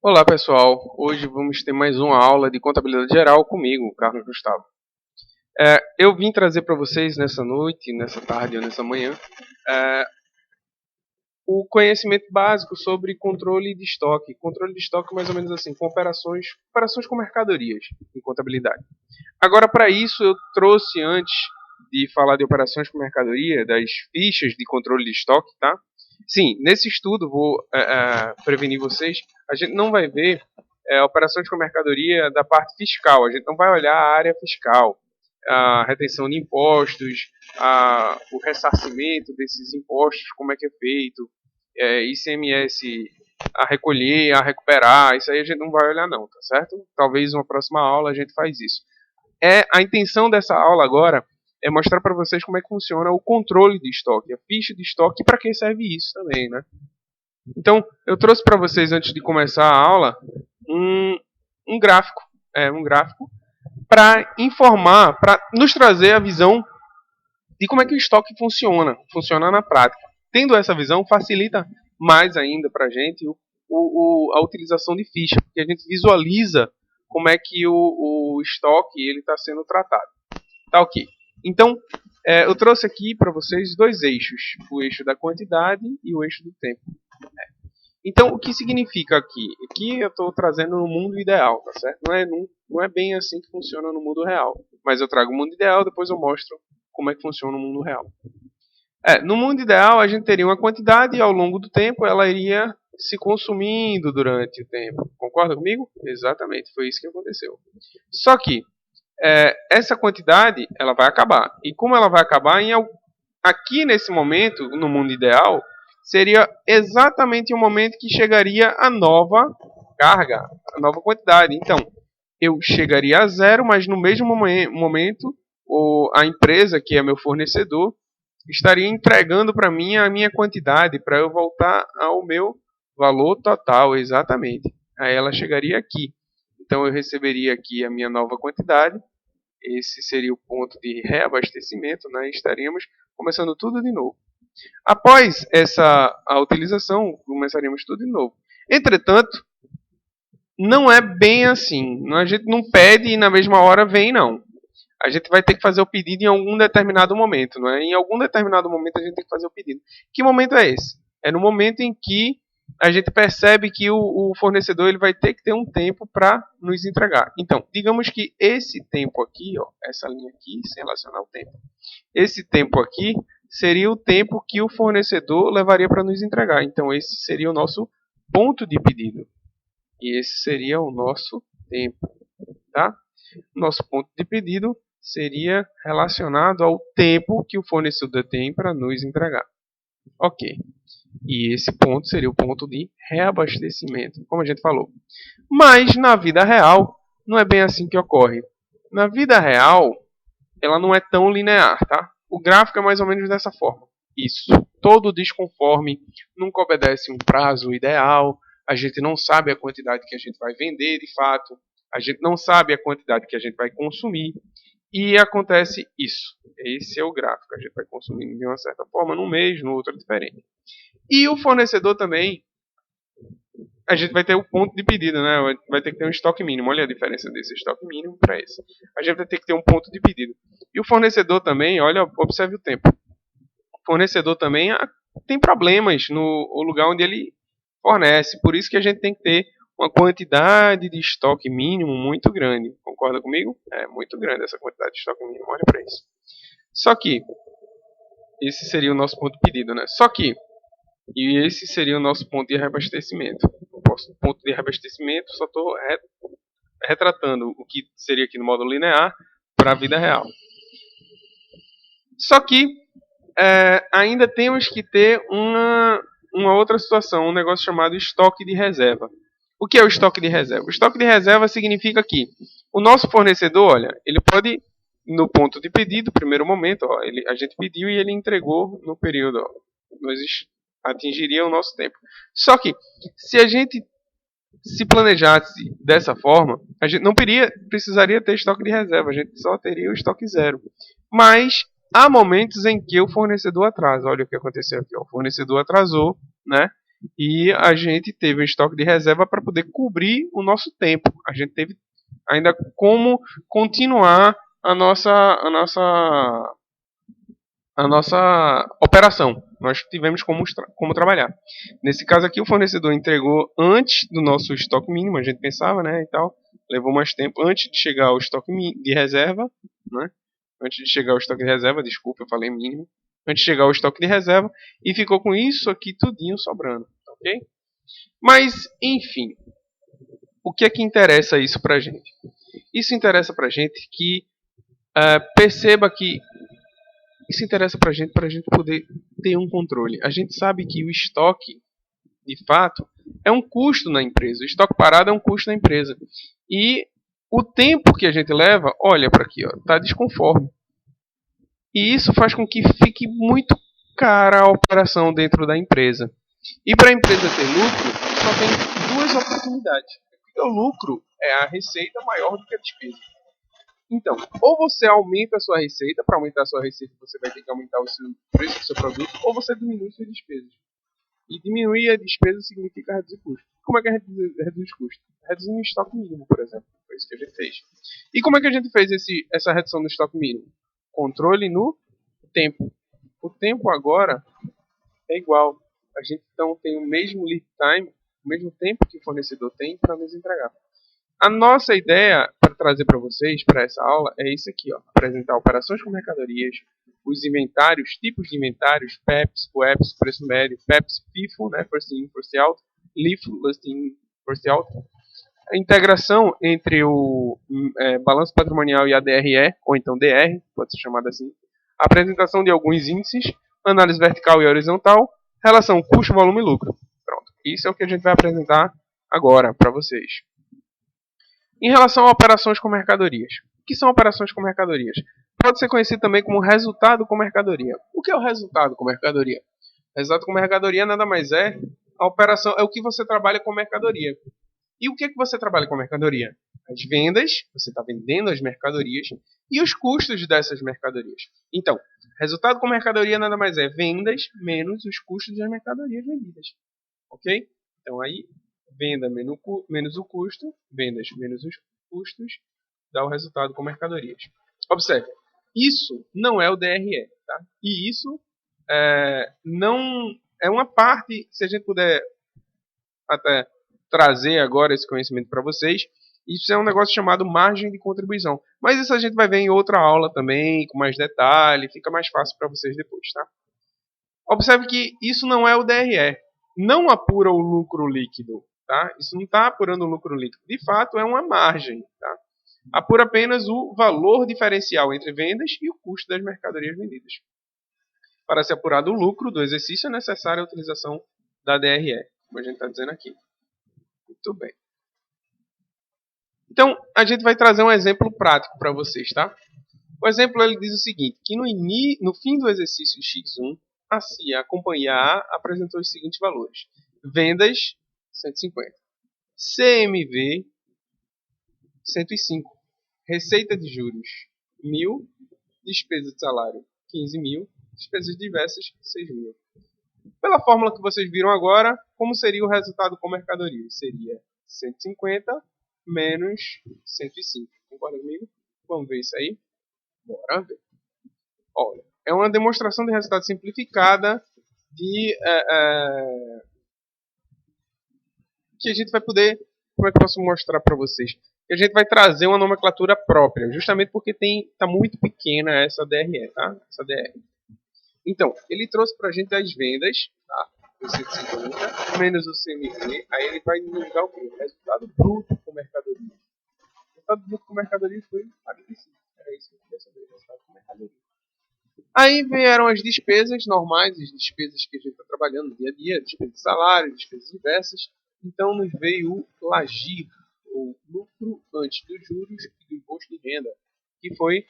Olá pessoal, hoje vamos ter mais uma aula de contabilidade geral comigo, Carlos Gustavo. Eu vim trazer para vocês nessa noite, nessa tarde ou nessa manhã, é, o conhecimento básico sobre controle de estoque. Controle de estoque mais ou menos assim, com operações com mercadorias em contabilidade. Agora para isso eu trouxe antes de falar de operações com mercadoria, das fichas de controle de estoque, tá? Sim, nesse estudo, vou prevenir vocês, a gente não vai ver operações com mercadoria da parte fiscal, a gente não vai olhar a área fiscal, a retenção de impostos, o ressarcimento desses impostos, como é que é feito, ICMS a recolher, a recuperar, isso aí a gente não vai olhar não, tá certo? Talvez uma próxima aula a gente faz isso. A intenção dessa aula agora é mostrar para vocês como é que funciona o controle de estoque, a ficha de estoque e para que serve isso também, né? Então, eu trouxe para vocês antes de começar a aula um gráfico, para informar, para nos trazer a visão de como é que o estoque funciona na prática. Tendo essa visão, facilita mais ainda para a gente a utilização de ficha, porque a gente visualiza como é que o estoque ele está sendo tratado. Tá ok. Então, eu trouxe aqui para vocês dois eixos, o eixo da quantidade e o eixo do tempo. Então, o que significa aqui? Aqui eu estou trazendo no mundo ideal, tá certo? Não é bem assim que funciona no mundo real. Mas eu trago o mundo ideal, depois eu mostro como é que funciona no mundo real. No mundo ideal, a gente teria uma quantidade e ao longo do tempo ela iria se consumindo durante o tempo. Concorda comigo? Exatamente, foi isso que aconteceu. Só que essa quantidade ela vai acabar. E como ela vai acabar, aqui nesse momento, no mundo ideal, seria exatamente o momento que chegaria a nova carga, a nova quantidade. Então, eu chegaria a zero, mas no mesmo momento, a empresa, que é meu fornecedor, estaria entregando para mim a minha quantidade, para eu voltar ao meu valor total, exatamente. Aí ela chegaria aqui. Então eu receberia aqui a minha nova quantidade. Esse seria o ponto de reabastecimento, né? Estaríamos começando tudo de novo. Após a utilização, começaríamos tudo de novo. Entretanto, não é bem assim. A gente não pede e na mesma hora vem, não. A gente vai ter que fazer o pedido em algum determinado momento, não é? Em algum determinado momento a gente tem que fazer o pedido. Que momento é esse? É no momento em que a gente percebe que o fornecedor ele vai ter que ter um tempo para nos entregar. Então, digamos que esse tempo aqui, ó, essa linha aqui, sem relacionar o tempo, esse tempo aqui seria o tempo que o fornecedor levaria para nos entregar. Então, esse seria o nosso ponto de pedido. E esse seria o nosso tempo, tá? Nosso ponto de pedido seria relacionado ao tempo que o fornecedor tem para nos entregar. Ok. E esse ponto seria o ponto de reabastecimento, como a gente falou. Mas na vida real, não é bem assim que ocorre. Na vida real, ela não é tão linear, tá? O gráfico é mais ou menos dessa forma. Isso. Todo desconforme, nunca obedece um prazo ideal, a gente não sabe a quantidade que a gente vai vender de fato, a gente não sabe a quantidade que a gente vai consumir, e acontece isso. Esse é o gráfico. A gente vai consumindo de uma certa forma num mês, no outro diferente. E o fornecedor também, a gente vai ter o ponto de pedido, né? Vai ter que ter um estoque mínimo. Olha a diferença desse estoque mínimo para esse. A gente vai ter que ter um ponto de pedido. E o fornecedor também, olha, observe o tempo. O fornecedor também tem problemas no lugar onde ele fornece. Por isso que a gente tem que ter uma quantidade de estoque mínimo muito grande. Concorda comigo? É muito grande essa quantidade de estoque mínimo. Olha para isso. Só que esse seria o nosso ponto de pedido, né? E esse seria o nosso ponto de reabastecimento. O ponto de reabastecimento, só estou retratando o que seria aqui no módulo linear para a vida real. Só que ainda temos que ter uma outra situação, um negócio chamado estoque de reserva. O que é o estoque de reserva? O estoque de reserva significa que o nosso fornecedor, olha, ele pode, no ponto de pedido, primeiro momento, ó, a gente pediu e ele entregou no período, ó, nós atingiria o nosso tempo. Só que, se a gente se planejasse dessa forma, a gente não precisaria ter estoque de reserva, a gente só teria o estoque zero. Mas há momentos em que o fornecedor atrasa. Olha o que aconteceu aqui. Ó. O fornecedor atrasou, né? E a gente teve um estoque de reserva para poder cobrir o nosso tempo. A gente teve ainda como continuar a nossa operação. Nós tivemos como trabalhar. Nesse caso aqui, o fornecedor entregou antes do nosso estoque mínimo, a gente pensava, né, e tal. Levou mais tempo antes de chegar ao estoque de reserva, né? Antes de chegar ao estoque de reserva, desculpa, eu falei mínimo. Antes de chegar ao estoque de reserva e ficou com isso aqui tudinho sobrando, ok? Mas, enfim, o que é que interessa isso pra gente? Isso interessa pra gente que perceba que isso interessa para a gente poder ter um controle. A gente sabe que o estoque, de fato, é um custo na empresa. O estoque parado é um custo na empresa. E o tempo que a gente leva, olha para aqui, está desconforme. E isso faz com que fique muito cara a operação dentro da empresa. E para a empresa ter lucro, só tem duas oportunidades. Porque o lucro é a receita maior do que a despesa. Então, ou você aumenta a sua receita, para aumentar a sua receita você vai ter que aumentar o seu preço do seu produto, ou você diminui suas despesas. E diminuir a despesa significa reduzir custo. Como é que a gente reduz custo? Reduzindo o estoque mínimo, por exemplo. Foi isso que a gente fez. E como é que a gente fez essa redução do estoque mínimo? Controle no tempo. O tempo agora é igual. A gente então tem o mesmo lead time, o mesmo tempo que o fornecedor tem para nos entregar. A nossa ideia para trazer para vocês, para essa aula, é isso aqui, ó. Apresentar operações com mercadorias, os inventários, tipos de inventários, PEPs, WEPs, preço médio, PEPs, FIFO, né, First In, First Out, LIFO, Last In, First Out. A integração entre o balanço patrimonial e a DRE, ou então DR, pode ser chamada assim. A apresentação de alguns índices, análise vertical e horizontal, relação custo, volume e lucro. Pronto. Isso é o que a gente vai apresentar agora para vocês. Em relação a operações com mercadorias. O que são operações com mercadorias? Pode ser conhecido também como resultado com mercadoria. O que é o resultado com mercadoria? O resultado com mercadoria nada mais é a operação, é o que você trabalha com mercadoria. E o que é que você trabalha com mercadoria? As vendas, você está vendendo as mercadorias, e os custos dessas mercadorias. Então, resultado com mercadoria nada mais é vendas menos os custos das mercadorias vendidas. Ok? Então aí venda menos o custo, vendas menos os custos, dá o resultado com mercadorias. Observe, isso não é o DRE, tá? E isso não é uma parte, se a gente puder até trazer agora esse conhecimento para vocês, isso é um negócio chamado margem de contribuição. Mas isso a gente vai ver em outra aula também, com mais detalhe, fica mais fácil para vocês depois, tá? Observe que isso não é o DRE. Não apura o lucro líquido. Tá? Isso não está apurando o lucro líquido. De fato, é uma margem. Tá? Apura apenas o valor diferencial entre vendas e o custo das mercadorias vendidas. Para ser apurado o lucro do exercício, é necessária a utilização da DRE, como a gente está dizendo aqui. Muito bem. Então, a gente vai trazer um exemplo prático para vocês. Tá? O exemplo ele diz o seguinte, que no fim do exercício X1, a CIA, a companhia A, apresentou os seguintes valores. Vendas, 150. CMV, 105. Receita de juros, 1.000. Despesa de salário, 15.000. Despesas diversas, 6.000. Pela fórmula que vocês viram agora, como seria o resultado com mercadoria? Seria 150 menos 105. Concorda comigo? Vamos ver isso aí? Bora ver. Olha, é uma demonstração de resultado simplificada que a gente vai poder, como é que eu posso mostrar para vocês? Que a gente vai trazer uma nomenclatura própria, justamente porque está muito pequena essa DRE, tá? Essa DR. Então, ele trouxe para a gente as vendas, tá? O 150 menos o CMV, aí ele vai nos dar o quê? O resultado bruto com mercadoria. O resultado bruto com mercadoria foi 45. Era isso que eu queria saber, o resultado com mercadoria. Aí vieram as despesas normais, as despesas que a gente está trabalhando no dia a dia, despesas de salário, despesas diversas. Então nos veio o LAGIR, ou lucro antes dos juros e do imposto de renda, que foi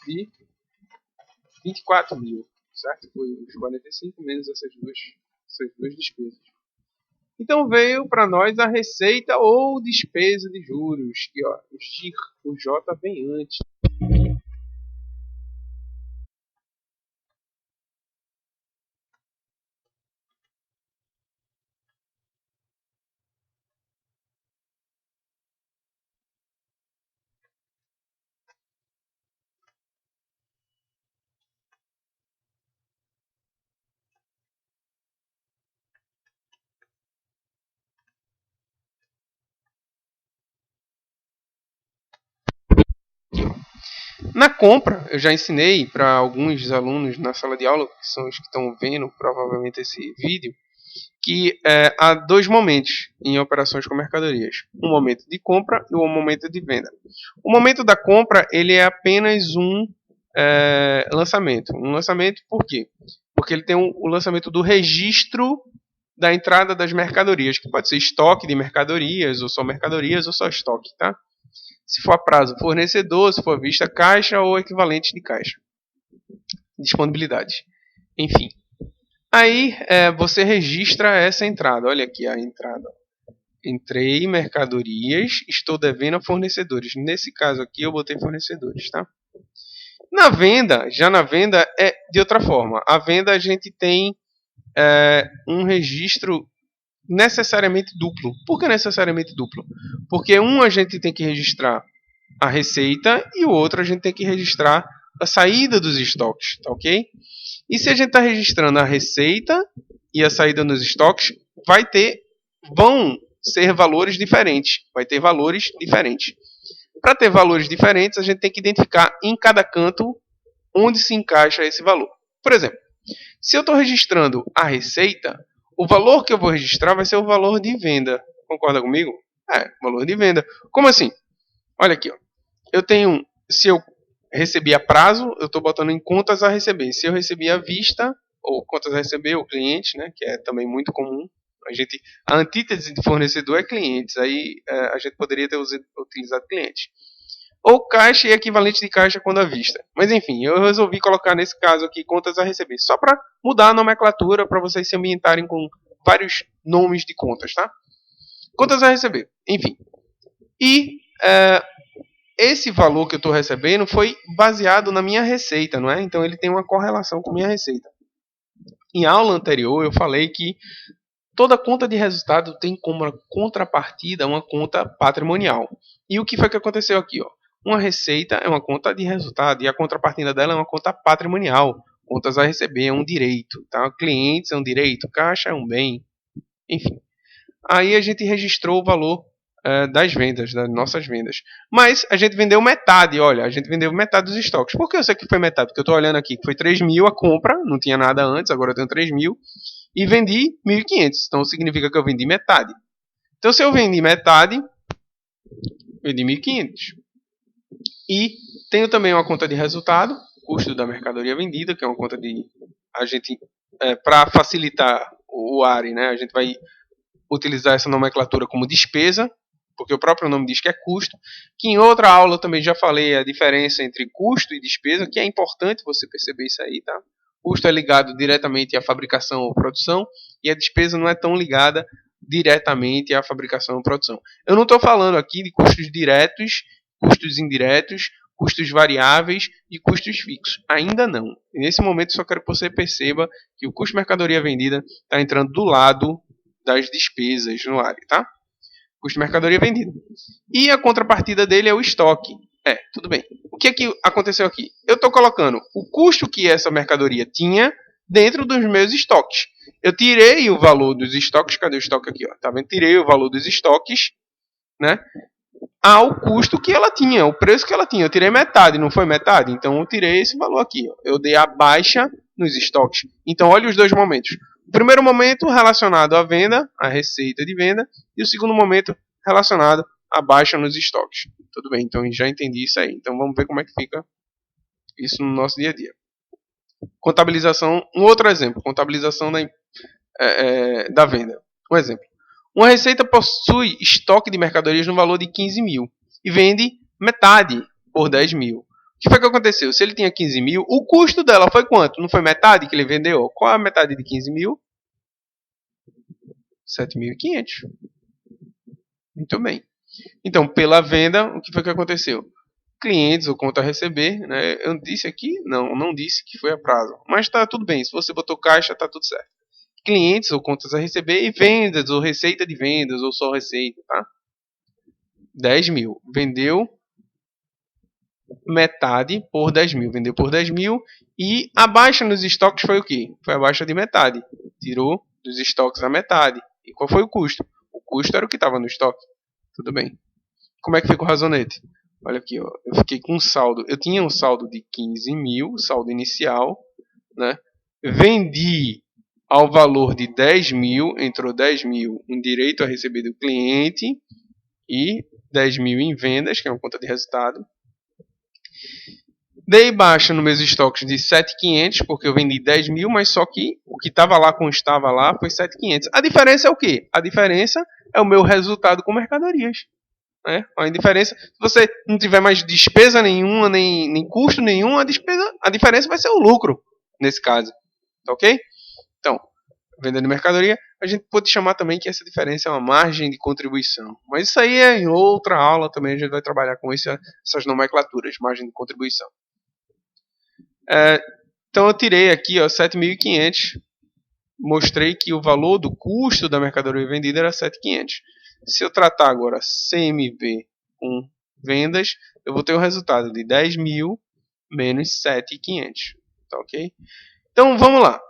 de 24.000, certo? Foi os 45 menos essas duas despesas. Então veio para nós a receita ou despesa de juros, que ó, o J vem antes. Na compra, eu já ensinei para alguns alunos na sala de aula, que são os que estão vendo provavelmente esse vídeo, que há dois momentos em operações com mercadorias. Um momento de compra e um momento de venda. O momento da compra ele é apenas um lançamento. Um lançamento por quê? Porque ele tem o lançamento do registro da entrada das mercadorias, que pode ser estoque de mercadorias, ou só estoque, tá? Se for a prazo, fornecedor, se for à vista, caixa ou equivalente de caixa. Disponibilidade. Enfim. Aí você registra essa entrada. Olha aqui a entrada. Entrei mercadorias, estou devendo a fornecedores. Nesse caso aqui eu botei fornecedores, tá? Na venda é de outra forma. A venda a gente tem um registro necessariamente duplo. Por que necessariamente duplo? Porque a gente tem que registrar a receita e o outro a gente tem que registrar a saída dos estoques, tá ok? E se a gente está registrando a receita e a saída nos estoques, vão ser valores diferentes. Vai ter valores diferentes. Para ter valores diferentes, a gente tem que identificar em cada canto onde se encaixa esse valor. Por exemplo, se eu estou registrando a receita, o valor que eu vou registrar vai ser o valor de venda. Concorda comigo? Valor de venda. Como assim? Olha aqui, ó. Se eu recebi a prazo, eu estou botando em contas a receber. Se eu recebi à vista, ou contas a receber, ou cliente, né, que é também muito comum. A antítese de fornecedor é clientes, aí a gente poderia ter utilizado cliente. Ou caixa e equivalente de caixa quando à vista. Mas enfim, eu resolvi colocar nesse caso aqui contas a receber, só para mudar a nomenclatura, para vocês se ambientarem com vários nomes de contas, tá? Contas a receber, enfim. E esse valor que eu estou recebendo foi baseado na minha receita, não é? Então ele tem uma correlação com a minha receita. Em aula anterior eu falei que toda conta de resultado tem como contrapartida uma conta patrimonial. E o que foi que aconteceu aqui? Ó? Uma receita é uma conta de resultado e a contrapartida dela é uma conta patrimonial. Contas a receber é um direito, tá? Clientes é um direito, caixa é um bem, enfim. Aí a gente registrou o valor das vendas, das nossas vendas. Mas a gente vendeu metade, olha, a gente vendeu metade dos estoques. Por que eu sei que foi metade? Porque eu estou olhando aqui que foi 3 mil a compra, não tinha nada antes, agora eu tenho 3 mil. E vendi 1.500, então significa que eu vendi metade. Então se eu vendi metade, vendi 1.500. E tenho também uma conta de resultado, custo da mercadoria vendida, que é uma conta de a gente para facilitar o ARI, né? A gente vai utilizar essa nomenclatura como despesa, porque o próprio nome diz que é custo, que em outra aula eu também já falei a diferença entre custo e despesa, que é importante você perceber isso aí, tá? Custo é ligado diretamente à fabricação ou produção, e a despesa não é tão ligada diretamente à fabricação ou produção. Eu não estou falando aqui de custos diretos, custos indiretos, custos variáveis e custos fixos. Ainda não. E nesse momento só quero que você perceba que o custo de mercadoria vendida está entrando do lado das despesas no área, tá? Custo de mercadoria vendida. E a contrapartida dele é o estoque. Tudo bem. O que é que aconteceu aqui? Eu estou colocando o custo que essa mercadoria tinha dentro dos meus estoques. Eu tirei o valor dos estoques. Cadê o estoque aqui? Ó? Tá vendo? Tirei o valor dos estoques, né? Ao custo que ela tinha, o preço que ela tinha. Eu tirei metade, não foi metade? Então eu tirei esse valor aqui. Ó. Eu dei a baixa nos estoques. Então olha os dois momentos. O primeiro momento relacionado à venda, à receita de venda, e o segundo momento relacionado à baixa nos estoques. Tudo bem, então já entendi isso aí. Então vamos ver como é que fica isso no nosso dia a dia. Contabilização, um outro exemplo, contabilização da venda. Um exemplo. Uma receita possui estoque de mercadorias no valor de 15 mil e vende metade por 10 mil. O que foi que aconteceu? Se ele tinha 15 mil, o custo dela foi quanto? Não foi metade que ele vendeu? Qual é a metade de 15 mil? 7.500. Muito bem. Então, pela venda, o que foi que aconteceu? Clientes ou conta a receber, né? Eu disse aqui? Não disse que foi a prazo. Mas está tudo bem. Se você botou caixa, está tudo certo. Clientes ou contas a receber e vendas ou receita de vendas ou só receita, tá? 10 mil. Vendeu metade por 10 mil. Vendeu por 10 mil e a baixa nos estoques foi o quê? Foi a baixa de metade. Tirou dos estoques a metade. E qual foi o custo? O custo era o que estava no estoque. Tudo bem. Como é que fica o razonete? Olha aqui, ó, eu fiquei com um saldo. Eu tinha um saldo de 15 mil, saldo inicial, né? Vendi ao valor de 10 mil, entrou 10 mil em direito a receber do cliente e 10 mil em vendas, que é uma conta de resultado. Dei baixa nos meus estoques de 7.500, porque eu vendi 10 mil, mas só que o que estava lá, constava lá, foi 7.500. A diferença é o quê? A diferença é o meu resultado com mercadorias. Né? A diferença, se você não tiver mais despesa nenhuma, nem custo nenhum, a diferença vai ser o lucro, nesse caso. Tá ok? Então, venda de mercadoria, a gente pode chamar também que essa diferença é uma margem de contribuição. Mas isso aí é em outra aula também, a gente vai trabalhar com essas nomenclaturas, margem de contribuição. Então eu tirei aqui 7.500, mostrei que o valor do custo da mercadoria vendida era 7.500. Se eu tratar agora CMV com vendas, eu vou ter o resultado de 10 mil menos 7.500. Tá ok? Então vamos lá.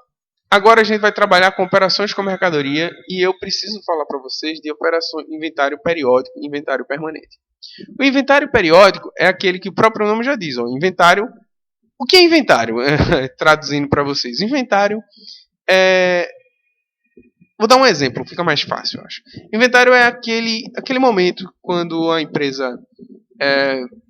Agora a gente vai trabalhar com operações com mercadoria e eu preciso falar para vocês de operação inventário periódico e inventário permanente. O inventário periódico é aquele que o próprio nome já diz. Inventário. O que é inventário? Traduzindo para vocês. Inventário é... Vou dar um exemplo, fica mais fácil, eu acho. Inventário é aquele momento quando a empresa,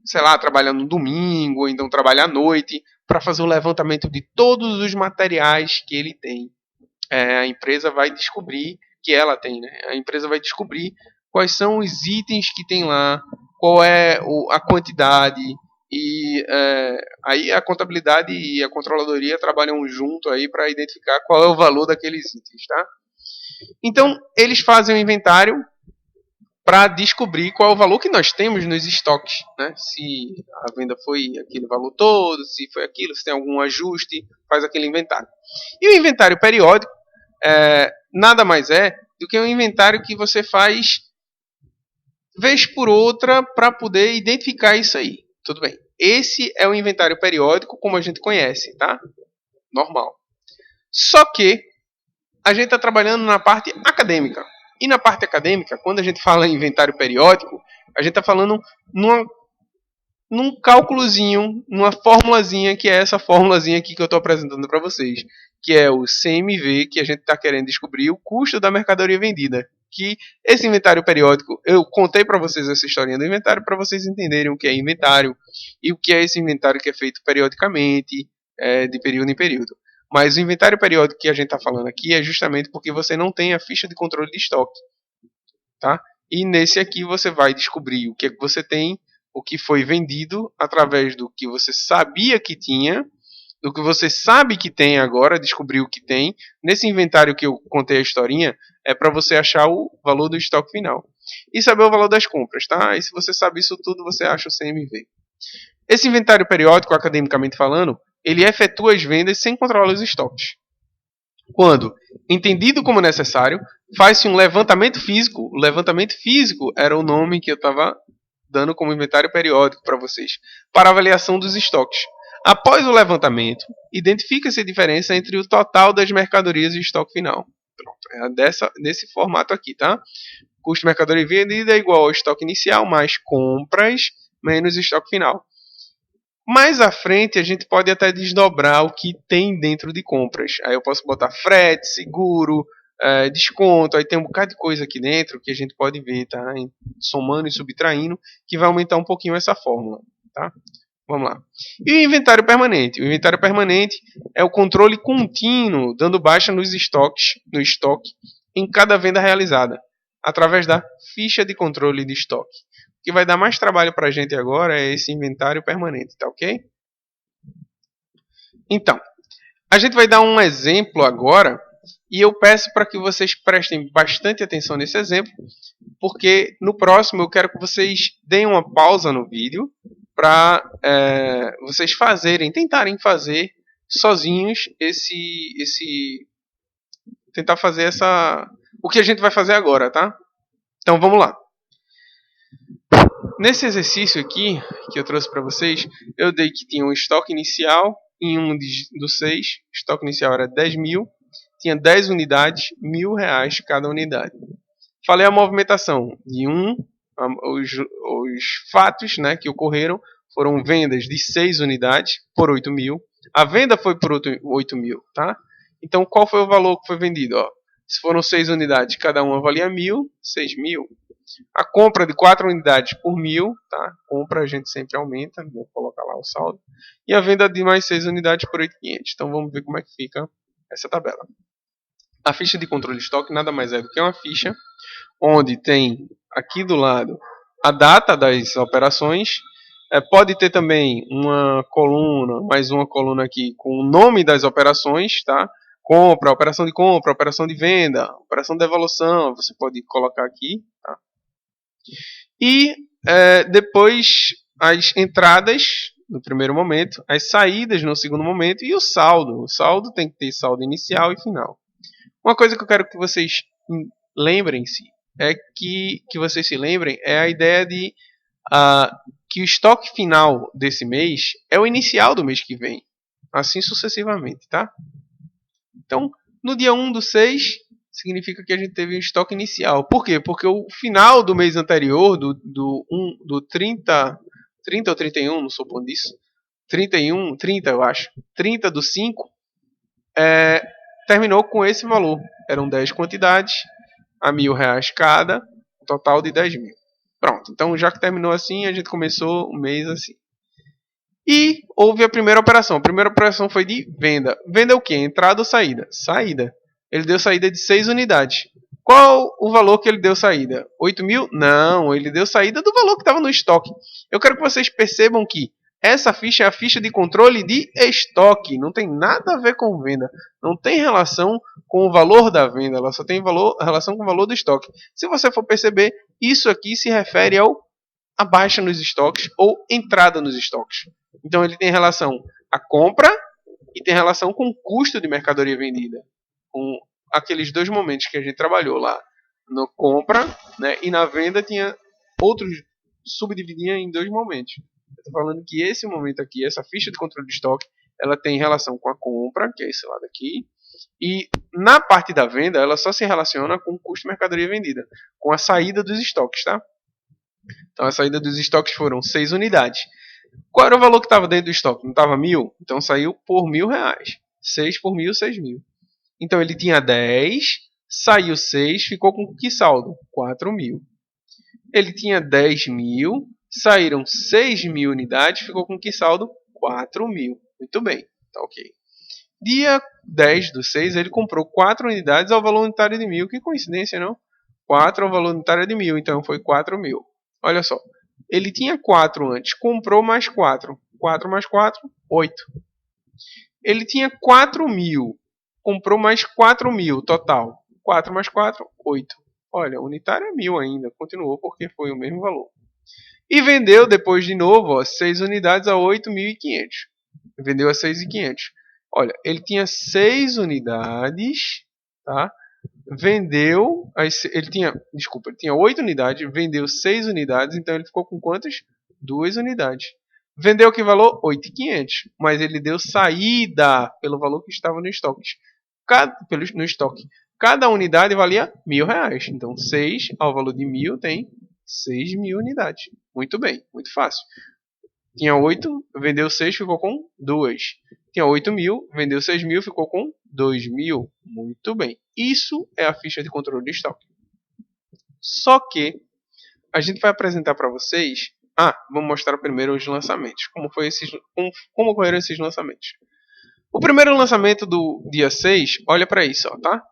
sei lá, trabalha no domingo, ou então trabalha à noite, para fazer o levantamento de todos os materiais que ele tem. A empresa vai descobrir, que ela tem, né? A empresa vai descobrir quais são os itens que tem lá, qual é a quantidade, e aí a contabilidade e a controladoria trabalham junto aí para identificar qual é o valor daqueles itens, tá? Então, eles fazem o inventário para descobrir qual é o valor que nós temos nos estoques, né? Se a venda foi aquele valor todo, se foi aquilo, se tem algum ajuste, faz aquele inventário. E o inventário periódico nada mais é do que um inventário que você faz vez por outra para poder identificar isso aí. Tudo bem. Esse é o inventário periódico como a gente conhece, tá? Normal. Só que a gente está trabalhando na parte acadêmica. E na parte acadêmica, quando a gente fala em inventário periódico, a gente está falando num cálculozinho, numa formulazinha, que é essa formulazinha aqui que eu estou apresentando para vocês, que é o CMV, que a gente está querendo descobrir o custo da mercadoria vendida. Que esse inventário periódico, eu contei para vocês essa historinha do inventário para vocês entenderem o que é inventário e o que é esse inventário que é feito periodicamente, de período em período. Mas o inventário periódico que a gente está falando aqui é justamente porque você não tem a ficha de controle de estoque. Tá? E nesse aqui você vai descobrir o que é que você tem, o que foi vendido, através do que você sabia que tinha, do que você sabe que tem agora, descobriu que tem. Nesse inventário que eu contei a historinha, é para você achar o valor do estoque final. E saber o valor das compras, tá? E se você sabe isso tudo, você acha o CMV. Esse inventário periódico, academicamente falando, ele efetua as vendas sem controlar os estoques. Quando, entendido como necessário, faz-se um levantamento físico. O levantamento físico era o nome que eu estava dando como inventário periódico para vocês, para avaliação dos estoques. Após o levantamento, identifica-se a diferença entre o total das mercadorias e o estoque final. Pronto, é desse formato aqui, tá? Custo de mercadoria vendida é igual ao estoque inicial mais compras menos estoque final. Mais à frente, a gente pode até desdobrar o que tem dentro de compras. Aí eu posso botar frete, seguro, desconto. Aí tem um bocado de coisa aqui dentro que a gente pode ver, tá? Somando e subtraindo, que vai aumentar um pouquinho essa fórmula, tá? Vamos lá. E o inventário permanente? O inventário permanente é o controle contínuo, dando baixa nos estoques, no estoque, em cada venda realizada, através da ficha de controle de estoque. O que vai dar mais trabalho para a gente agora é esse inventário permanente, tá ok? Então, a gente vai dar um exemplo agora e eu peço para que vocês prestem bastante atenção nesse exemplo, porque no próximo eu quero que vocês deem uma pausa no vídeo para vocês tentarem fazer sozinhos tentar fazer o que a gente vai fazer agora, tá? Então vamos lá. Nesse exercício aqui, que eu trouxe para vocês, eu dei que tinha um estoque inicial em um dos 6, o estoque inicial era 10 mil, tinha 10 unidades, R$ 1.000 cada unidade. Falei a movimentação de 1, Os fatos, né, que ocorreram foram vendas de 6 unidades por 8 mil. A venda foi por 8 mil, tá? Então, qual foi o valor que foi vendido? Ó, se foram 6 unidades, cada uma valia 1.000, 6 mil. A compra de 4 unidades por 1.000, tá? Compra a gente sempre aumenta, vou colocar lá o saldo. E a venda de mais 6 unidades por 8.500. Então, vamos ver como é que fica essa tabela. A ficha de controle de estoque nada mais é do que uma ficha onde tem aqui do lado a data das operações. Pode ter também uma coluna, mais uma coluna aqui com o nome das operações, tá? Compra, operação de venda, operação de devolução, você pode colocar aqui, tá? E depois as entradas no primeiro momento, as saídas no segundo momento e o saldo. O saldo tem que ter saldo inicial e final. Uma coisa que eu quero que vocês lembrem-se que vocês se lembrem é a ideia de que o estoque final desse mês é o inicial do mês que vem. Assim sucessivamente, tá? Então, no dia 1/6, significa que a gente teve um estoque inicial. Por quê? Porque o final do mês anterior, do 30 ou 31, não sou bom disso, 31, 30 eu acho, 30/5, terminou com esse valor. Eram 10 quantidades, a R$1.000 cada, um total de 10 mil. Pronto, então já que terminou assim, a gente começou o mês assim. E houve a primeira operação. A primeira operação foi de venda. Venda é o quê? Entrada ou saída? Saída. Ele deu saída de 6 unidades. Qual o valor que ele deu saída? 8 mil? Não, ele deu saída do valor que estava no estoque. Eu quero que vocês percebam que essa ficha é a ficha de controle de estoque. Não tem nada a ver com venda. Não tem relação com o valor da venda. Ela só tem relação com o valor do estoque. Se você for perceber, isso aqui se refere a baixa nos estoques ou entrada nos estoques. Então ele tem relação à compra e tem relação com o custo de mercadoria vendida. Com aqueles dois momentos que a gente trabalhou lá. Na compra, né, e na venda tinha outros, subdividia em dois momentos. Eu estou falando que esse momento aqui, essa ficha de controle de estoque, ela tem relação com a compra, que é esse lado aqui, e na parte da venda ela só se relaciona com o custo de mercadoria vendida, com a saída dos estoques, tá? Então a saída dos estoques foram 6 unidades. Qual era o valor que estava dentro do estoque? Não estava 1.000? Então saiu por R$1.000. 6 por 1.000, 6 mil. Então ele tinha 10, saiu 6, ficou com que saldo? 4 mil. Ele tinha 10 mil, saíram 6 mil unidades, ficou com que saldo? 4 mil. Muito bem, tá ok. Dia 10/6, ele comprou 4 unidades ao valor unitário de 1.000. Que coincidência, não? 4 ao valor unitário de 1.000, então foi 4 mil. Olha só, ele tinha 4 antes, comprou mais 4. 4 mais 4, 8. Ele tinha 4 mil, comprou mais 4 mil total. 4 mais 4, 8. Olha, unitário é 1.000 ainda, continuou porque foi o mesmo valor. E vendeu depois de novo 6 unidades a 8.500. Vendeu a 6.500. Olha, ele tinha 6 unidades, tá? Vendeu, ele tinha 8 unidades, vendeu 6 unidades, então ele ficou com quantas? 2 unidades. Vendeu que valor? 8.500, mas ele deu saída pelo valor que estava no estoque. No estoque. Cada unidade valia R$1.000, então 6 ao valor de 1.000 tem 6.000 unidades. Muito bem, muito fácil. Tinha 8, vendeu 6, ficou com 2. Tinha 8 mil, vendeu 6 mil, ficou com 2 mil. Muito bem. Isso é a ficha de controle de estoque. Só que a gente vai apresentar para vocês. Vamos mostrar primeiro os lançamentos. Como ocorreram esses lançamentos? O primeiro lançamento do dia 6, olha para isso, ó, tá?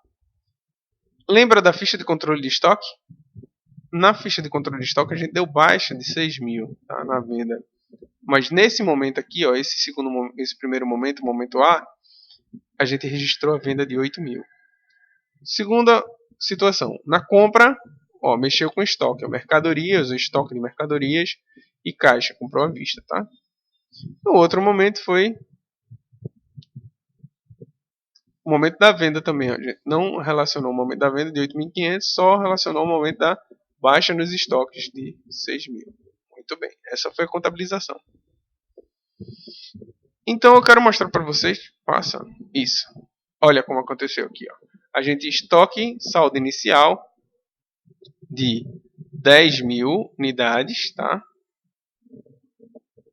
Lembra da ficha de controle de estoque? Na ficha de controle de estoque a gente deu baixa de 6 mil, tá, na venda. Mas nesse momento aqui, ó, esse primeiro momento, momento A, a gente registrou a venda de 8 mil. Segunda situação, na compra, ó, mexeu com estoque, ó, mercadorias, o estoque de mercadorias e caixa, comprou à vista, tá? No outro momento foi o momento da venda também, ó, a gente não relacionou o momento da venda de 8.500, só relacionou o momento da baixa nos estoques de 6 mil. Muito bem, essa foi a contabilização. Então eu quero mostrar para vocês, passa isso. Olha como aconteceu aqui, ó. A gente estoque saldo inicial de 10.000 unidades, tá?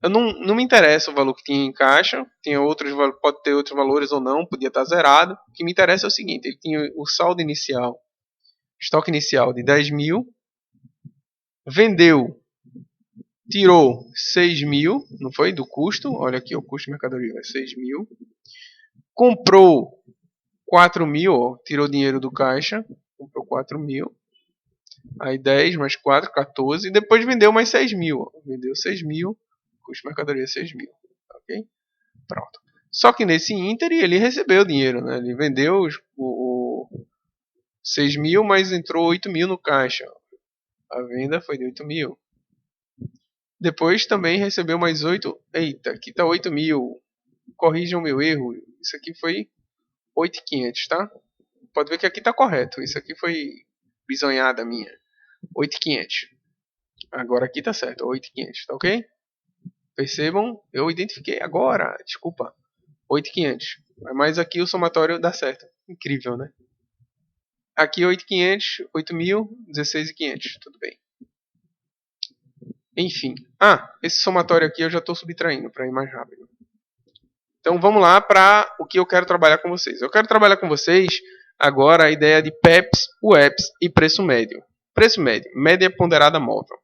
Eu não me interessa o valor que tinha em caixa, pode ter outros valores ou não, podia estar zerado. O que me interessa é o seguinte, ele tinha o saldo inicial, estoque inicial de 10.000, vendeu, tirou 6.000, não foi? Do custo, olha aqui o custo de mercadoria, 6.000. Comprou 4.000, ó, tirou dinheiro do caixa, comprou 4.000. Aí 10 mais 4, 14. E depois vendeu mais 6.000. Ó. Vendeu 6.000. Custo de mercadoria 6.000. Ok? Pronto. Só que nesse ínter ele recebeu dinheiro. Né? Ele vendeu o 6.000, mas entrou 8.000 no caixa. A venda foi de 8.000. Depois também recebeu mais 8. Eita, aqui está 8.000. Corrijam o meu erro. Isso aqui foi 8.500, tá? Pode ver que aqui está correto. Isso aqui foi bisonhada minha. 8.500. Agora aqui tá certo, 8.500, tá ok? Percebam, eu identifiquei agora, desculpa, 8.500. Mas aqui o somatório dá certo. Incrível, né? Aqui 8.500, 8.000, 16.500, tudo bem. Enfim, esse somatório aqui eu já estou subtraindo para ir mais rápido. Então vamos lá para o que eu quero trabalhar com vocês. Eu quero trabalhar com vocês agora a ideia de PEPs, UEPs e preço médio. Preço médio, média ponderada móvel.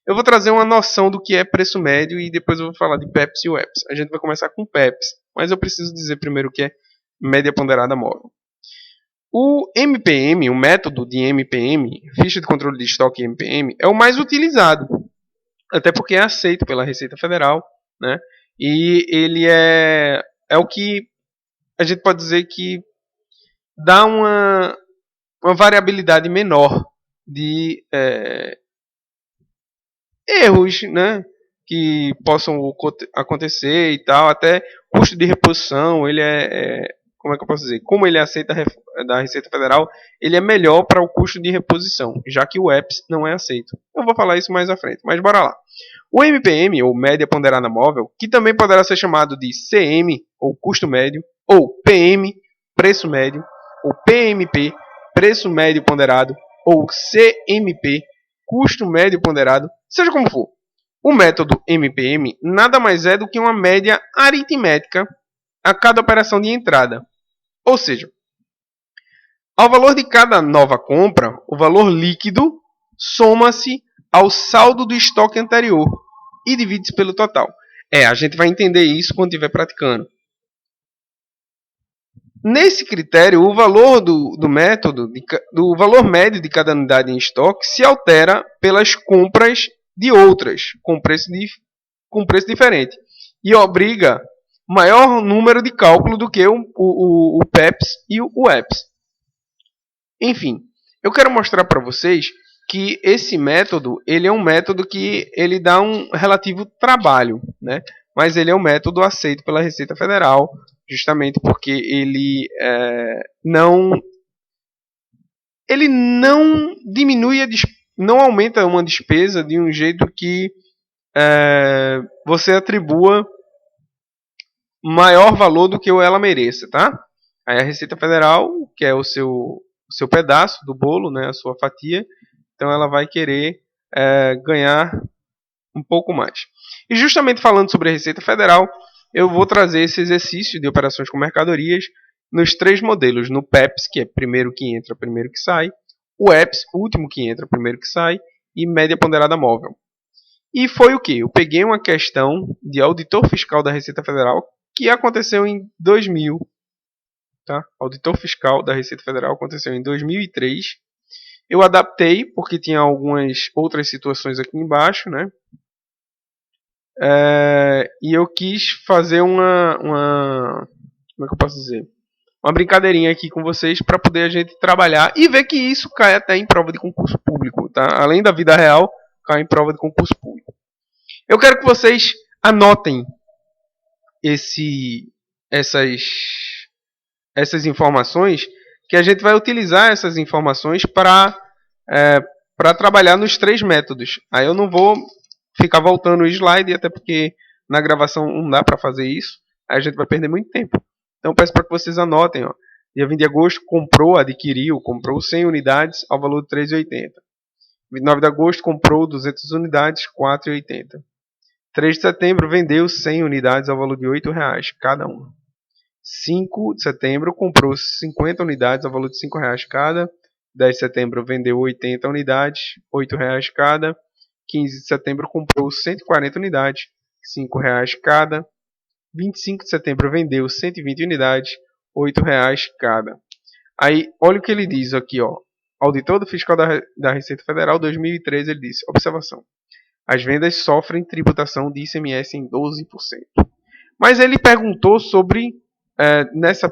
Eu vou trazer uma noção do que é preço médio e depois eu vou falar de PEPs e UEPs. A gente vai começar com PEPs, mas eu preciso dizer primeiro o que é média ponderada móvel. O MPM, o método de MPM, ficha de controle de estoque MPM, é o mais utilizado, até porque é aceito pela Receita Federal, né? E ele é o que a gente pode dizer que dá uma variabilidade menor de erros, né, que possam acontecer e tal, até custo de reposição, ele como é que eu posso dizer? Como ele aceita da Receita Federal, ele é melhor para o custo de reposição, já que o EPS não é aceito. Eu vou falar isso mais à frente, mas bora lá. O MPM, ou média ponderada móvel, que também poderá ser chamado de CM, ou custo médio, ou PM, preço médio, ou PMP, preço médio ponderado, ou CMP, custo médio ponderado, seja como for. O método MPM nada mais é do que uma média aritmética a cada operação de entrada. Ou seja, ao valor de cada nova compra, o valor líquido soma-se ao saldo do estoque anterior e divide-se pelo total. A gente vai entender isso quando estiver praticando. Nesse critério, o valor do método, do valor médio de cada unidade em estoque, se altera pelas compras de outras, com preço diferente. E obriga maior número de cálculo do que o PEPs e o EPS. Enfim, eu quero mostrar para vocês que esse método, ele é um método que ele dá um relativo trabalho, né? Mas ele é um método aceito pela Receita Federal, justamente porque ele não diminui, não aumenta uma despesa de um jeito que você atribua maior valor do que ela mereça, tá? Aí a Receita Federal, que é o seu pedaço do bolo, né, a sua fatia, então ela vai querer ganhar um pouco mais. E justamente falando sobre a Receita Federal, eu vou trazer esse exercício de operações com mercadorias nos três modelos, no PEPS, que é primeiro que entra, primeiro que sai, o EPS, último que entra, primeiro que sai, e média ponderada móvel. E foi o que? Eu peguei uma questão de auditor fiscal da Receita Federal que aconteceu em 2000. Tá? Auditor fiscal da Receita Federal aconteceu em 2003. Eu adaptei porque tinha algumas outras situações aqui embaixo, né? E eu quis fazer uma como é que eu posso dizer? Uma brincadeirinha aqui com vocês para poder a gente trabalhar e ver que isso cai até em prova de concurso público, tá? Além da vida real, cai em prova de concurso público. Eu quero que vocês anotem essas informações, que a gente vai utilizar essas informações para trabalhar nos três métodos. Aí eu não vou ficar voltando o slide, até porque na gravação não dá para fazer isso. Aí a gente vai perder muito tempo. Então eu peço para que vocês anotem. Ó. Dia 20 de agosto, comprou 100 unidades ao valor de R$ 3,80. 29 de agosto comprou 200 unidades, 4,80. 3 de setembro vendeu 100 unidades ao valor de R$8 cada uma. 5 de setembro comprou 50 unidades ao valor de R$5 cada. 10 de setembro vendeu 80 unidades, R$8 cada. 15 de setembro comprou 140 unidades, R$5 cada. 25 de setembro vendeu 120 unidades, R$8 cada. Aí, olha o que ele diz aqui, ó. Auditor do Fiscal da Receita Federal 2013, ele disse, observação, as vendas sofrem tributação de ICMS em 12%. Mas ele perguntou sobre, nessa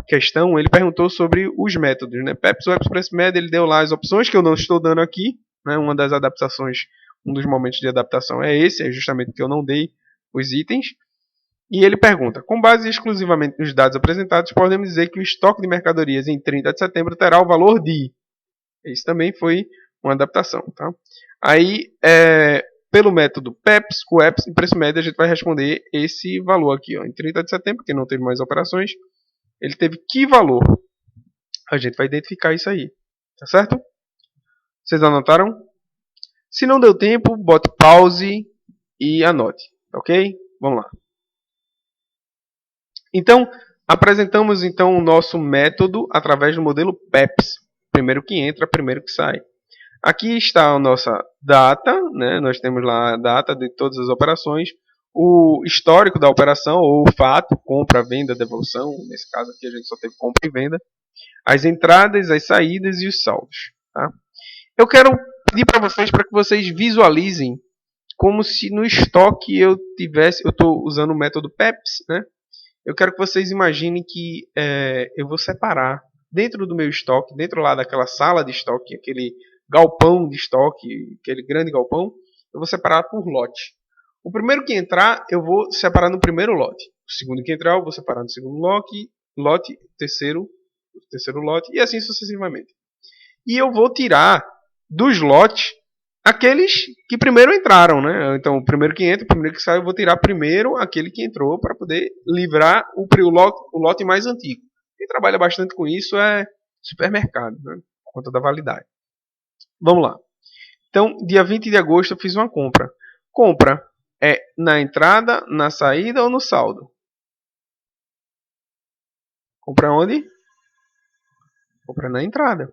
questão, ele perguntou sobre os métodos, né? PEPS, Web Express Med, ele deu lá as opções que eu não estou dando aqui, né? Uma das adaptações, um dos momentos de adaptação é esse, é justamente que eu não dei os itens. E ele pergunta, com base exclusivamente nos dados apresentados, podemos dizer que o estoque de mercadorias em 30 de setembro terá o valor de... Isso também foi uma adaptação, tá? Aí, pelo método PEPS, QEPS e preço médio, a gente vai responder esse valor aqui, ó, em 30 de setembro, que não teve mais operações. Ele teve que valor? A gente vai identificar isso aí, tá certo? Vocês anotaram? Se não deu tempo, bote pause e anote, ok? Vamos lá. Então, apresentamos então o nosso método através do modelo PEPS. Primeiro que entra, primeiro que sai. Aqui está a nossa data, né? Nós temos lá a data de todas as operações, o histórico da operação, ou o fato, compra, venda, devolução. Nesse caso aqui a gente só teve compra e venda. As entradas, as saídas e os saldos. Tá? Eu quero pedir para que vocês visualizem como se no estoque eu estou usando o método PEPS, né? Eu quero que vocês imaginem que eu vou separar dentro do meu estoque, dentro lá daquela sala de estoque, aquele galpão de estoque, aquele grande galpão, eu vou separar por lote. O primeiro que entrar, eu vou separar no primeiro lote. O segundo que entrar, eu vou separar no segundo lote, terceiro lote, e assim sucessivamente. E eu vou tirar dos lotes aqueles que primeiro entraram, né? Então, o primeiro que entra, o primeiro que sai, eu vou tirar primeiro aquele que entrou para poder livrar o lote mais antigo. Quem trabalha bastante com isso é supermercado, né? Por conta da validade. Vamos lá. Então, dia 20 de agosto eu fiz uma compra. Compra é na entrada, na saída ou no saldo? Compra onde? Compra na entrada.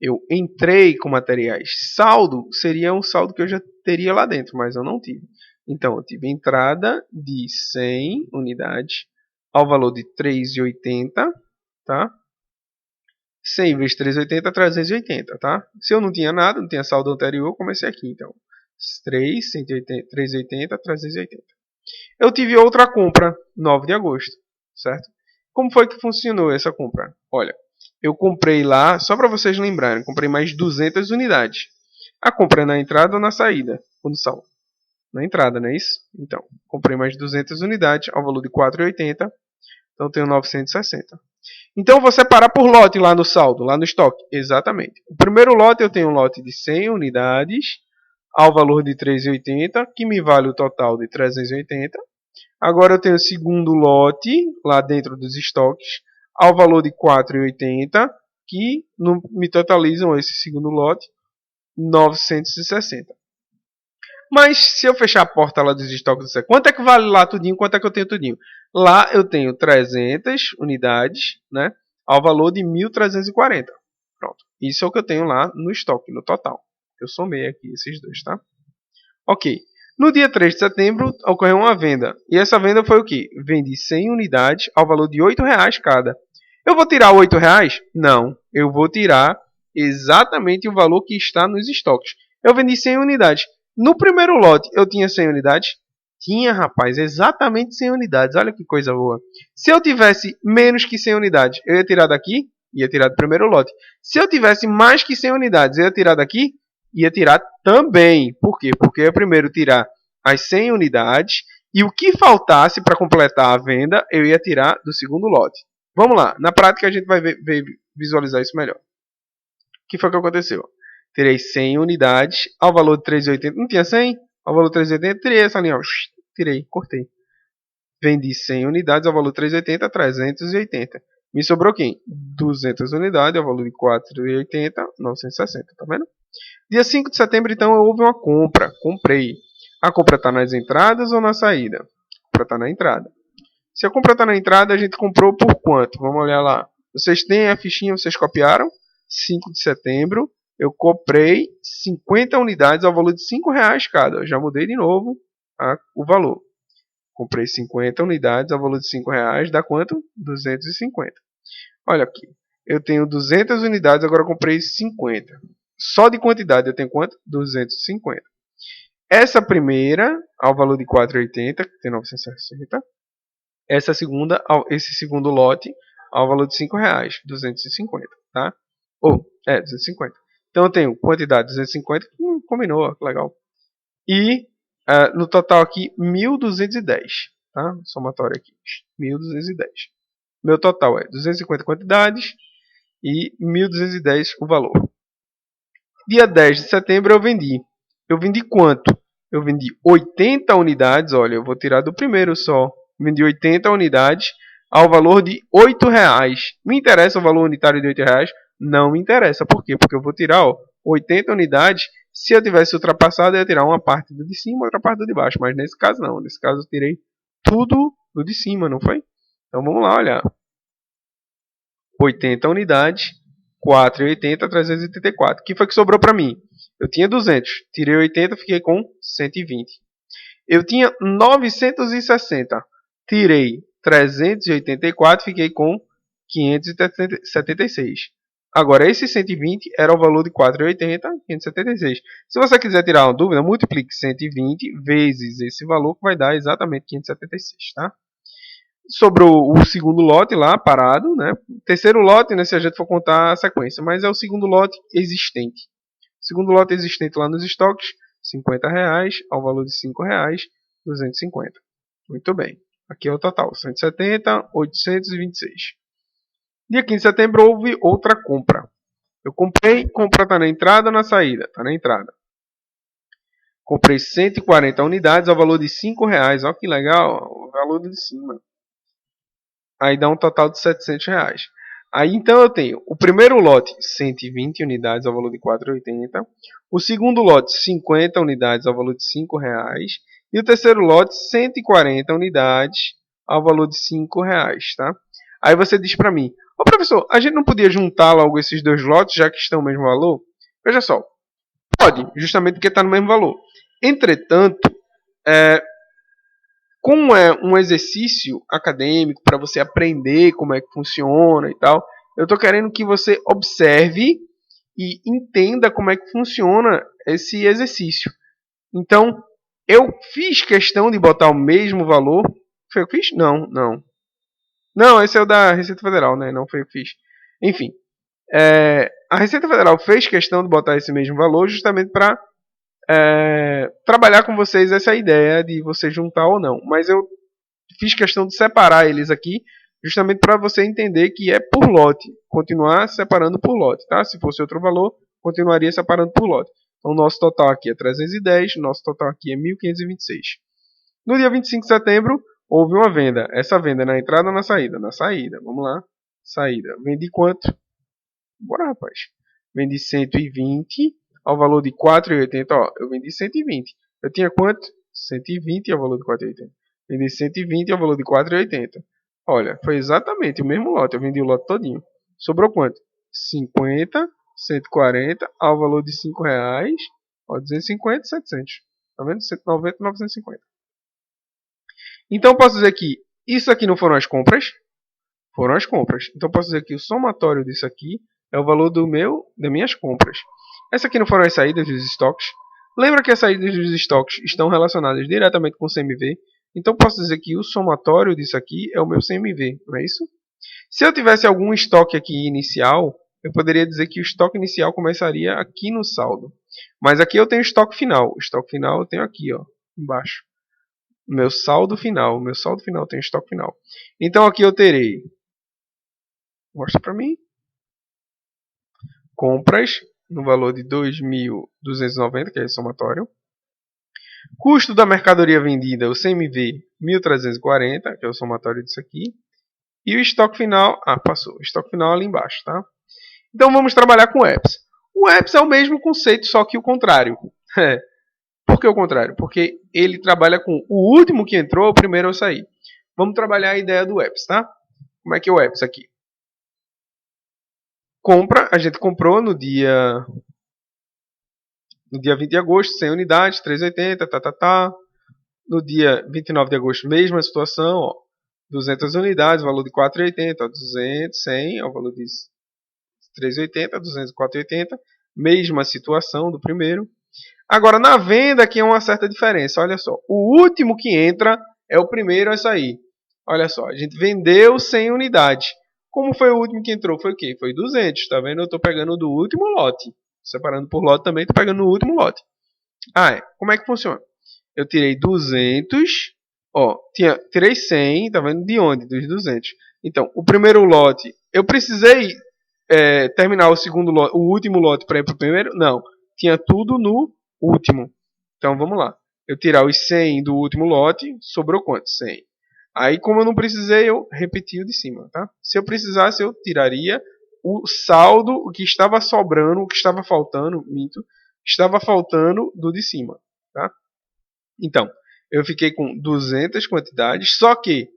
Eu entrei com materiais. Saldo seria um saldo que eu já teria lá dentro, mas eu não tive. Então, eu tive entrada de 100 unidades ao valor de 3,80, tá? 100 vezes 3,80, 380, tá? Se eu não tinha nada, não tinha saldo anterior, eu comecei aqui, então. 3, 180, 380, 380. Eu tive outra compra, 9 de agosto, certo? Como foi que funcionou essa compra? Olha, eu comprei lá, só para vocês lembrarem, comprei mais 200 unidades. A compra é na entrada ou na saída? Ou no saldo? Na entrada, não é isso? Então, comprei mais 200 unidades ao valor de 4,80. Então, eu tenho 960. Então, eu vou separar por lote lá no saldo, lá no estoque. Exatamente. O primeiro lote, eu tenho um lote de 100 unidades ao valor de 3,80, que me vale o total de 380. Agora eu tenho o segundo lote, lá dentro dos estoques, ao valor de 4,80, que me totalizam esse segundo lote, 960. Mas se eu fechar a porta lá dos estoques, quanto é que vale lá tudinho, quanto é que eu tenho tudinho? Lá eu tenho 300 unidades, né, ao valor de 1.340. Pronto. Isso é o que eu tenho lá no estoque, no total. Eu somei aqui esses dois, tá? Ok. No dia 3 de setembro, ocorreu uma venda. E essa venda foi o quê? Vendi 100 unidades ao valor de R$8 cada. Eu vou tirar R$8? Não. Eu vou tirar exatamente o valor que está nos estoques. Eu vendi 100 unidades. No primeiro lote, eu tinha 100 unidades? Tinha, rapaz. Exatamente 100 unidades. Olha que coisa boa. Se eu tivesse menos que 100 unidades, eu ia tirar daqui? Ia tirar do primeiro lote. Se eu tivesse mais que 100 unidades, eu ia tirar daqui? Ia tirar também. Por quê? Porque eu ia primeiro tirar as 100 unidades e o que faltasse para completar a venda, eu ia tirar do segundo lote. Vamos lá. Na prática, a gente vai visualizar isso melhor. O que foi que aconteceu? Tirei 100 unidades ao valor de 3,80. Não tinha 100? Ao valor de 3,80, tirei essa linha. Tirei, cortei. Vendi 100 unidades ao valor de 3,80, 380. Me sobrou quem? 200 unidades ao valor de 4,80, 960. Tá vendo? Dia 5 de setembro, então, houve uma compra. Comprei. A compra está nas entradas ou na saída? A compra está na entrada. Se a compra está na entrada, a gente comprou por quanto? Vamos olhar lá. Vocês têm a fichinha, vocês copiaram? 5 de setembro, eu comprei 50 unidades ao valor de R$ 5 cada. Eu já mudei de novo o valor. Comprei 50 unidades ao valor de R$ 5, dá quanto? 250. Olha aqui, eu tenho 200 unidades, agora eu comprei 50. Só de quantidade eu tenho quanto? 250. Essa primeira, ao valor de 4,80, que tem 960. Essa segunda, esse segundo lote, ao valor de R$ 5, 250, tá? 250. Então eu tenho quantidade 250, que combinou, legal. E no total aqui, 1.210, tá? Somatório aqui, 1.210. Meu total é 250 quantidades e 1.210 o valor. Dia 10 de setembro eu vendi. Eu vendi quanto? Eu vendi 80 unidades, olha, eu vou tirar do primeiro só. Vendi 80 unidades ao valor de R$ 8. Me interessa o valor unitário de R$ 8? Não me interessa. Por quê? Porque eu vou tirar 80 unidades. Se eu tivesse ultrapassado, eu ia tirar uma parte do de cima e outra parte do de baixo. Mas nesse caso não. Nesse caso eu tirei tudo do de cima, não foi? Então vamos lá olhar. 80 unidades, 4,80, 384. O que foi que sobrou para mim? Eu tinha 200, tirei 80, fiquei com 120. Eu tinha 960, tirei 384, fiquei com 576. Agora, esse 120 era o valor de 4,80, 576. Se você quiser tirar uma dúvida, multiplique 120 vezes esse valor, que vai dar exatamente 576, tá? Sobrou o segundo lote lá, parado, né? Terceiro lote, né, se a gente for contar a sequência, mas é o segundo lote existente. Segundo lote existente lá nos estoques, R$ 50, ao valor de R$ 5, 250. Muito bem. Aqui é o total, 170, 826. Dia 15 de setembro houve outra compra. Eu comprei, compra está na entrada ou na saída? Está na entrada. Comprei 140 unidades ao valor de R$ 5. Olha que legal, o valor de cima. Aí dá um total de R$ 700. Aí então eu tenho o primeiro lote 120 unidades ao valor de 4,80, o segundo lote 50 unidades ao valor de R$ 5 e o terceiro lote 140 unidades ao valor de R$ 5, tá? Aí você diz para mim: "Ô professor, a gente não podia juntar logo esses dois lotes já que estão no mesmo valor?" Veja só, pode, justamente porque está no mesmo valor. Entretanto, como é um exercício acadêmico para você aprender como é que funciona e tal, eu estou querendo que você observe e entenda como é que funciona esse exercício. Então, eu fiz questão de botar o mesmo valor. Foi o que eu fiz? Não, não. Não, esse é o da Receita Federal, né? Não foi o que eu fiz. Enfim, a Receita Federal fez questão de botar esse mesmo valor justamente para trabalhar com vocês essa ideia de você juntar ou não. Mas eu fiz questão de separar eles aqui, justamente para você entender que é por lote. Continuar separando por lote, tá? Se fosse outro valor, continuaria separando por lote. Então, nosso total aqui é 310, nosso total aqui é 1.526. No dia 25 de setembro, houve uma venda. Essa venda é na entrada ou na saída? Na saída. Vamos lá. Saída. Vendi quanto? Bora, rapaz. Vendi 120 ao valor de 4,80. Ó, eu vendi 120. Eu tinha quanto? 120 ao valor de 4,80. Vendi 120 ao valor de 4,80. Olha, foi exatamente o mesmo lote. Eu vendi o lote todinho. Sobrou quanto? 50, 140 ao valor de R$ 5. Ó, 250, 700. Tá vendo? 190, 950. Então, posso dizer que isso aqui não foram as compras? Foram as compras. Então, posso dizer que o somatório disso aqui é o valor das minhas compras. Essa aqui não foram as saídas dos estoques? Lembra que as saídas dos estoques estão relacionadas diretamente com o CMV? Então, posso dizer que o somatório disso aqui é o meu CMV, não é isso? Se eu tivesse algum estoque aqui inicial, eu poderia dizer que o estoque inicial começaria aqui no saldo. Mas aqui eu tenho estoque final. O estoque final eu tenho aqui, ó, embaixo. Meu saldo final tem estoque final. Então aqui eu terei, mostra para mim, compras no valor de 2.290, que é o somatório. Custo da mercadoria vendida, o CMV, 1.340, que é o somatório disso aqui. E o estoque final, passou, o estoque final ali embaixo, tá? Então vamos trabalhar com EPS. O EPS é o mesmo conceito, só que o contrário. Por que o contrário? Porque ele trabalha com o último que entrou, o primeiro a sair. Vamos trabalhar a ideia do EPS, tá? Como é que é o EPS aqui? Compra, a gente comprou no dia 20 de agosto, 100 unidades, 3,80, tá. No dia 29 de agosto, mesma situação, ó, 200 unidades, valor de 4,80, 200, 100, o valor de 3,80, 200, 4,80, mesma situação do primeiro. Agora, na venda aqui é uma certa diferença, olha só. O último que entra é o primeiro a sair. Olha só, a gente vendeu 100 unidades. Como foi o último que entrou? Foi o quê? Foi 200, tá vendo? Eu estou pegando do último lote. Separando por lote também, estou pegando no último lote. Como é que funciona? Eu tirei 200, tirei 100, tá vendo? De onde? Dos 200. Então, o primeiro lote, eu precisei terminar o segundo lote, o último lote para ir para o primeiro? Não, tinha tudo no último. Então, vamos lá. Eu tirar os 100 do último lote, sobrou quanto? 100. Aí, como eu não precisei, eu repeti o de cima, tá? Se eu precisasse, eu tiraria o saldo, o que estava sobrando, o que estava faltando, estava faltando do de cima, tá? Então, eu fiquei com 200 quantidades, só que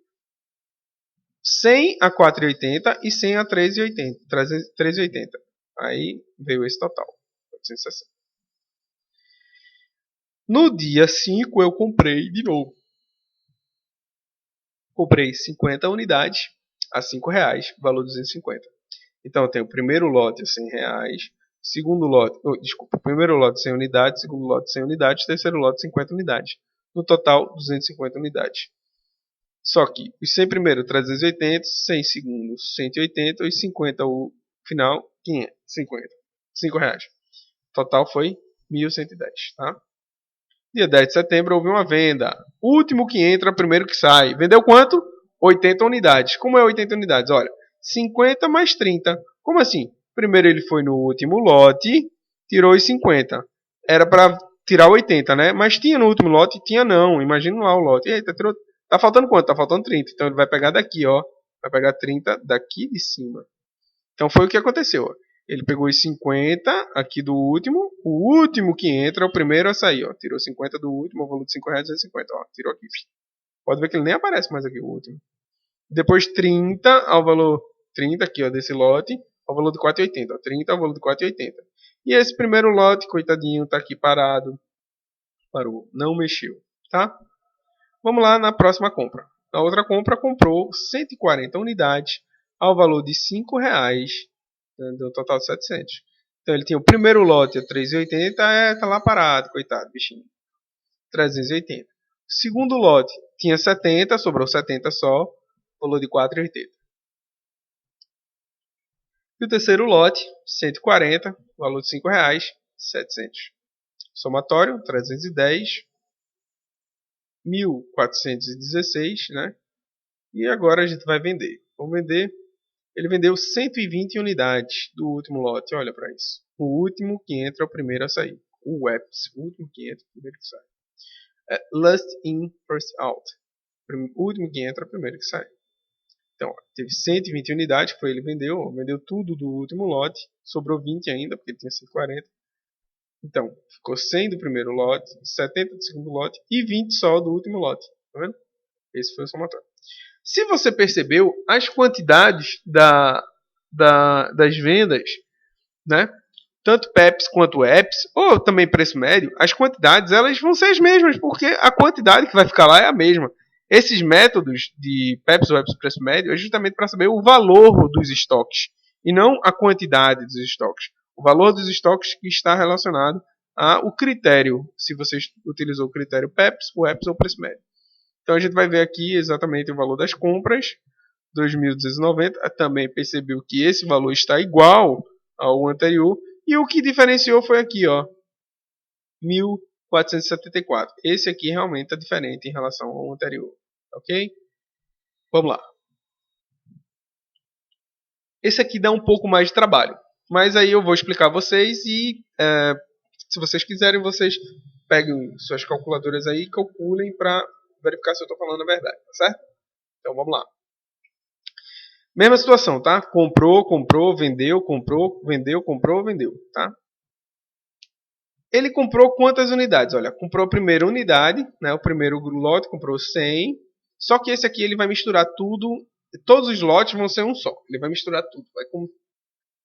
100 a 4,80 e 100 a 3,80. Aí veio esse total, 860. No dia 5 eu comprei de novo. Comprei 50 unidades a R$5, valor 250. Então eu tenho o primeiro lote a R$100, segundo lote, primeiro lote 100 unidades, segundo lote 100 unidades, terceiro lote 50 unidades. No total, 250 unidades. Só que os 100 primeiro 380, 100 segundos 180 e 50 o final 550. R$5. Total foi 1.110, tá? Dia 10 de setembro houve uma venda. Último que entra, primeiro que sai. Vendeu quanto? 80 unidades. Como é 80 unidades? Olha, 50 mais 30. Como assim? Primeiro ele foi no último lote, tirou os 50. Era para tirar 80, né? Mas tinha no último lote? Tinha não. Imagina lá o lote. Eita, tirou. Tá faltando quanto? Tá faltando 30. Então ele vai pegar daqui, ó. Vai pegar 30 daqui de cima. Então foi o que aconteceu, ó. Ele pegou os 50 aqui do último. O último que entra é o primeiro a sair, ó. Tirou 50 do último, o valor de R$5 é 50, ó. Tirou aqui. Pode ver que ele nem aparece mais aqui, o último. Depois 30 ao valor 30 aqui, ó, desse lote, ao valor de 4,80. 30 ao valor de 4,80. E esse primeiro lote, coitadinho, tá aqui parado. Parou, não mexeu, tá? Vamos lá na próxima compra. Na outra compra, comprou 140 unidades ao valor de R$5, deu um total de 700. Então ele tinha o primeiro lote a 3,80, tá lá parado, coitado, bichinho. 380. O segundo lote tinha 70, sobrou 70 só, valor de 4,80. E o terceiro lote, 140, valor de R$5, 700. Somatório, 310, 1.416, né? E agora a gente vai vender. Vamos vender. Ele vendeu 120 unidades do último lote. Olha para isso. O último que entra é o primeiro a sair. O EPS. O último que entra é o primeiro que sai. Last in, first out. O último que entra é o primeiro que sai. Então, teve 120 unidades que foi ele vendeu. Vendeu tudo do último lote. Sobrou 20 ainda, porque ele tinha 140. Então, ficou 100 do primeiro lote, 70 do segundo lote e 20 só do último lote. Tá vendo? Esse foi o somatório. Se você percebeu, as quantidades das vendas, né? Tanto PEPs quanto EPs, ou também preço médio, as quantidades elas vão ser as mesmas, porque a quantidade que vai ficar lá é a mesma. Esses métodos de PEPs ou EPs preço médio é justamente para saber o valor dos estoques, e não a quantidade dos estoques. O valor dos estoques que está relacionado ao critério, se você utilizou o critério PEPs, o EPs ou preço médio. Então a gente vai ver aqui exatamente o valor das compras, 2.290. Também percebeu que esse valor está igual ao anterior. E o que diferenciou foi aqui, ó, 1.474. Esse aqui realmente está diferente em relação ao anterior. Ok? Vamos lá. Esse aqui dá um pouco mais de trabalho. Mas aí eu vou explicar a vocês e se vocês quiserem, vocês peguem suas calculadoras aí e calculem para verificar se eu estou falando a verdade, tá certo? Então vamos lá. Mesma situação, tá? Comprou, vendeu, comprou, vendeu, tá? Ele comprou quantas unidades? Olha, comprou a primeira unidade, né, o primeiro lote comprou 100, só que esse aqui ele vai misturar tudo, todos os lotes vão ser um só, ele vai misturar tudo.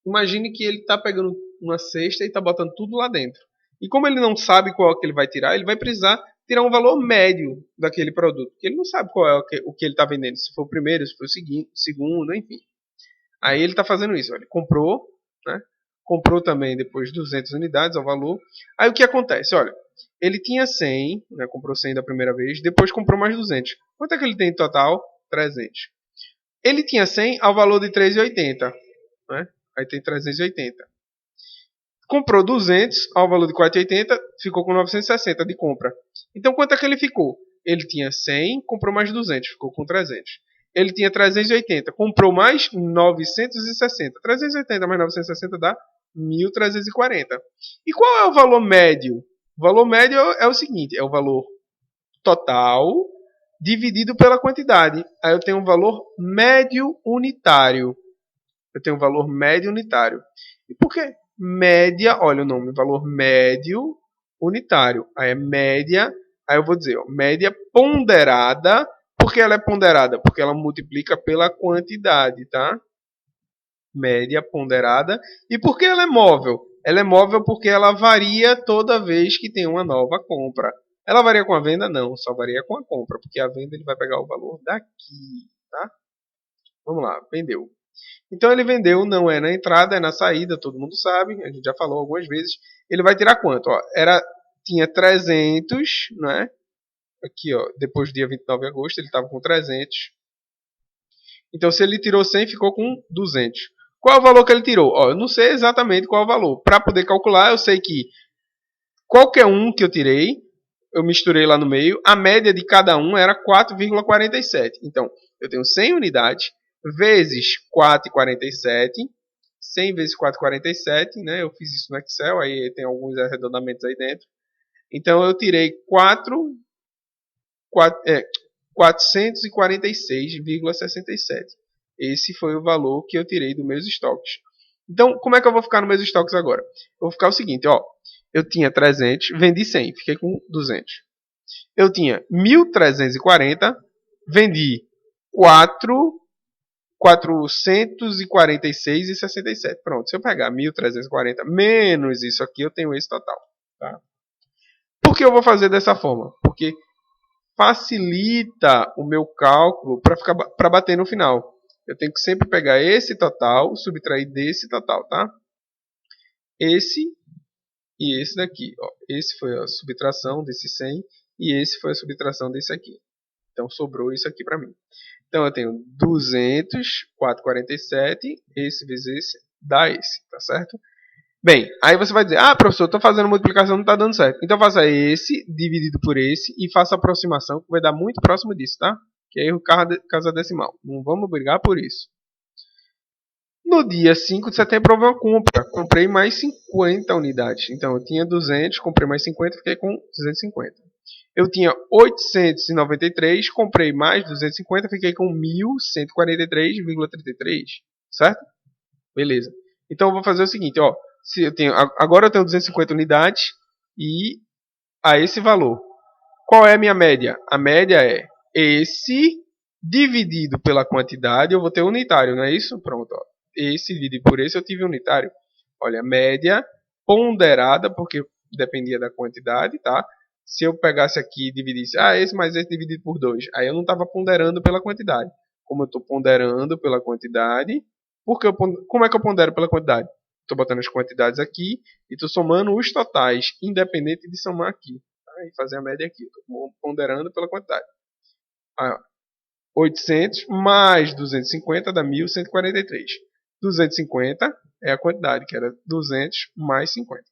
Imagine que ele está pegando uma cesta e está botando tudo lá dentro. E como ele não sabe qual é que ele vai tirar, ele vai precisar tirar um valor médio daquele produto, porque ele não sabe qual é o que ele está vendendo, se for o primeiro, se for o segundo, enfim. Aí ele está fazendo isso, olha, ele comprou, né? Comprou também depois 200 unidades ao valor. Aí o que acontece? Olha, ele tinha 100, né, comprou 100 da primeira vez, depois comprou mais 200. Quanto é que ele tem em total? 300. Ele tinha 100 ao valor de 3,80, né? Aí tem 380. Comprou 200 ao valor de 4,80, ficou com 960 de compra. Então quanto é que ele ficou? Ele tinha 100, comprou mais 200, ficou com 300. Ele tinha 380, comprou mais 960. 380 mais 960 dá 1.340. E qual é o valor médio? O valor médio é o seguinte, é o valor total dividido pela quantidade. Aí eu tenho um valor médio unitário. Eu tenho um valor médio unitário. E por que média? Olha o nome, valor médio unitário. Aí é média, aí eu vou dizer, ó, média ponderada. Por que ela é ponderada? Porque ela multiplica pela quantidade, tá? Média ponderada. E por que ela é móvel? Ela é móvel porque ela varia toda vez que tem uma nova compra. Ela varia com a venda? Não, só varia com a compra, porque a venda ele vai pegar o valor daqui, tá? Vamos lá, vendeu. Então ele vendeu, não é na entrada, é na saída, todo mundo sabe, a gente já falou algumas vezes. Ele vai tirar quanto? Ó, tinha 300, né? Aqui, ó, depois do dia 29 de agosto, ele estava com 300. Então se ele tirou 100, ficou com 200. Qual é o valor que ele tirou? Ó, eu não sei exatamente qual é o valor. Para poder calcular, eu sei que qualquer um que eu tirei, eu misturei lá no meio, a média de cada um era 4,47. Então, eu tenho 100 unidades vezes 4,47. 100 vezes 4,47, né? Eu fiz isso no Excel, aí tem alguns arredondamentos aí dentro. Então, eu tirei 446,67. Esse foi o valor que eu tirei dos meus estoques. Então, como é que eu vou ficar nos meus estoques agora? Eu vou ficar o seguinte, ó. Eu tinha 300, vendi 100, fiquei com 200. Eu tinha 1.340, vendi 446,67. Pronto, se eu pegar 1.340 menos isso aqui, eu tenho esse total. Tá? Por que eu vou fazer dessa forma? Porque facilita o meu cálculo para bater no final. Eu tenho que sempre pegar esse total, subtrair desse total, tá? Esse e esse daqui. Ó. Esse foi a subtração desse 100 e esse foi a subtração desse aqui. Então sobrou isso aqui para mim. Então eu tenho 200, 447, esse vezes esse, dá esse, tá certo? Bem, aí você vai dizer, ah, professor, estou fazendo multiplicação, não está dando certo. Então faça esse dividido por esse e faça a aproximação, que vai dar muito próximo disso, tá? Que é erro casa decimal. Não vamos brigar por isso. No dia 5 de setembro houve uma compra. Comprei mais 50 unidades. Então eu tinha 200, comprei mais 50, fiquei com 250. Eu tinha 893, comprei mais 250, fiquei com 1.143,33. Certo? Beleza. Então eu vou fazer o seguinte, ó. Agora eu tenho 250 unidades e a esse valor. Qual é a minha média? A média é esse dividido pela quantidade, eu vou ter unitário, não é isso? Pronto, ó. Esse dividido por esse eu tive unitário. Olha, média ponderada, porque dependia da quantidade, tá? Se eu pegasse aqui e dividisse, esse mais esse dividido por 2, aí eu não estava ponderando pela quantidade. Como eu estou ponderando pela quantidade, como é que eu pondero pela quantidade? Estou botando as quantidades aqui e estou somando os totais, independente de somar aqui. Tá? E fazer a média aqui. Estou ponderando pela quantidade. 800 mais 250 dá 1.143. 250 é a quantidade, que era 200 mais 50.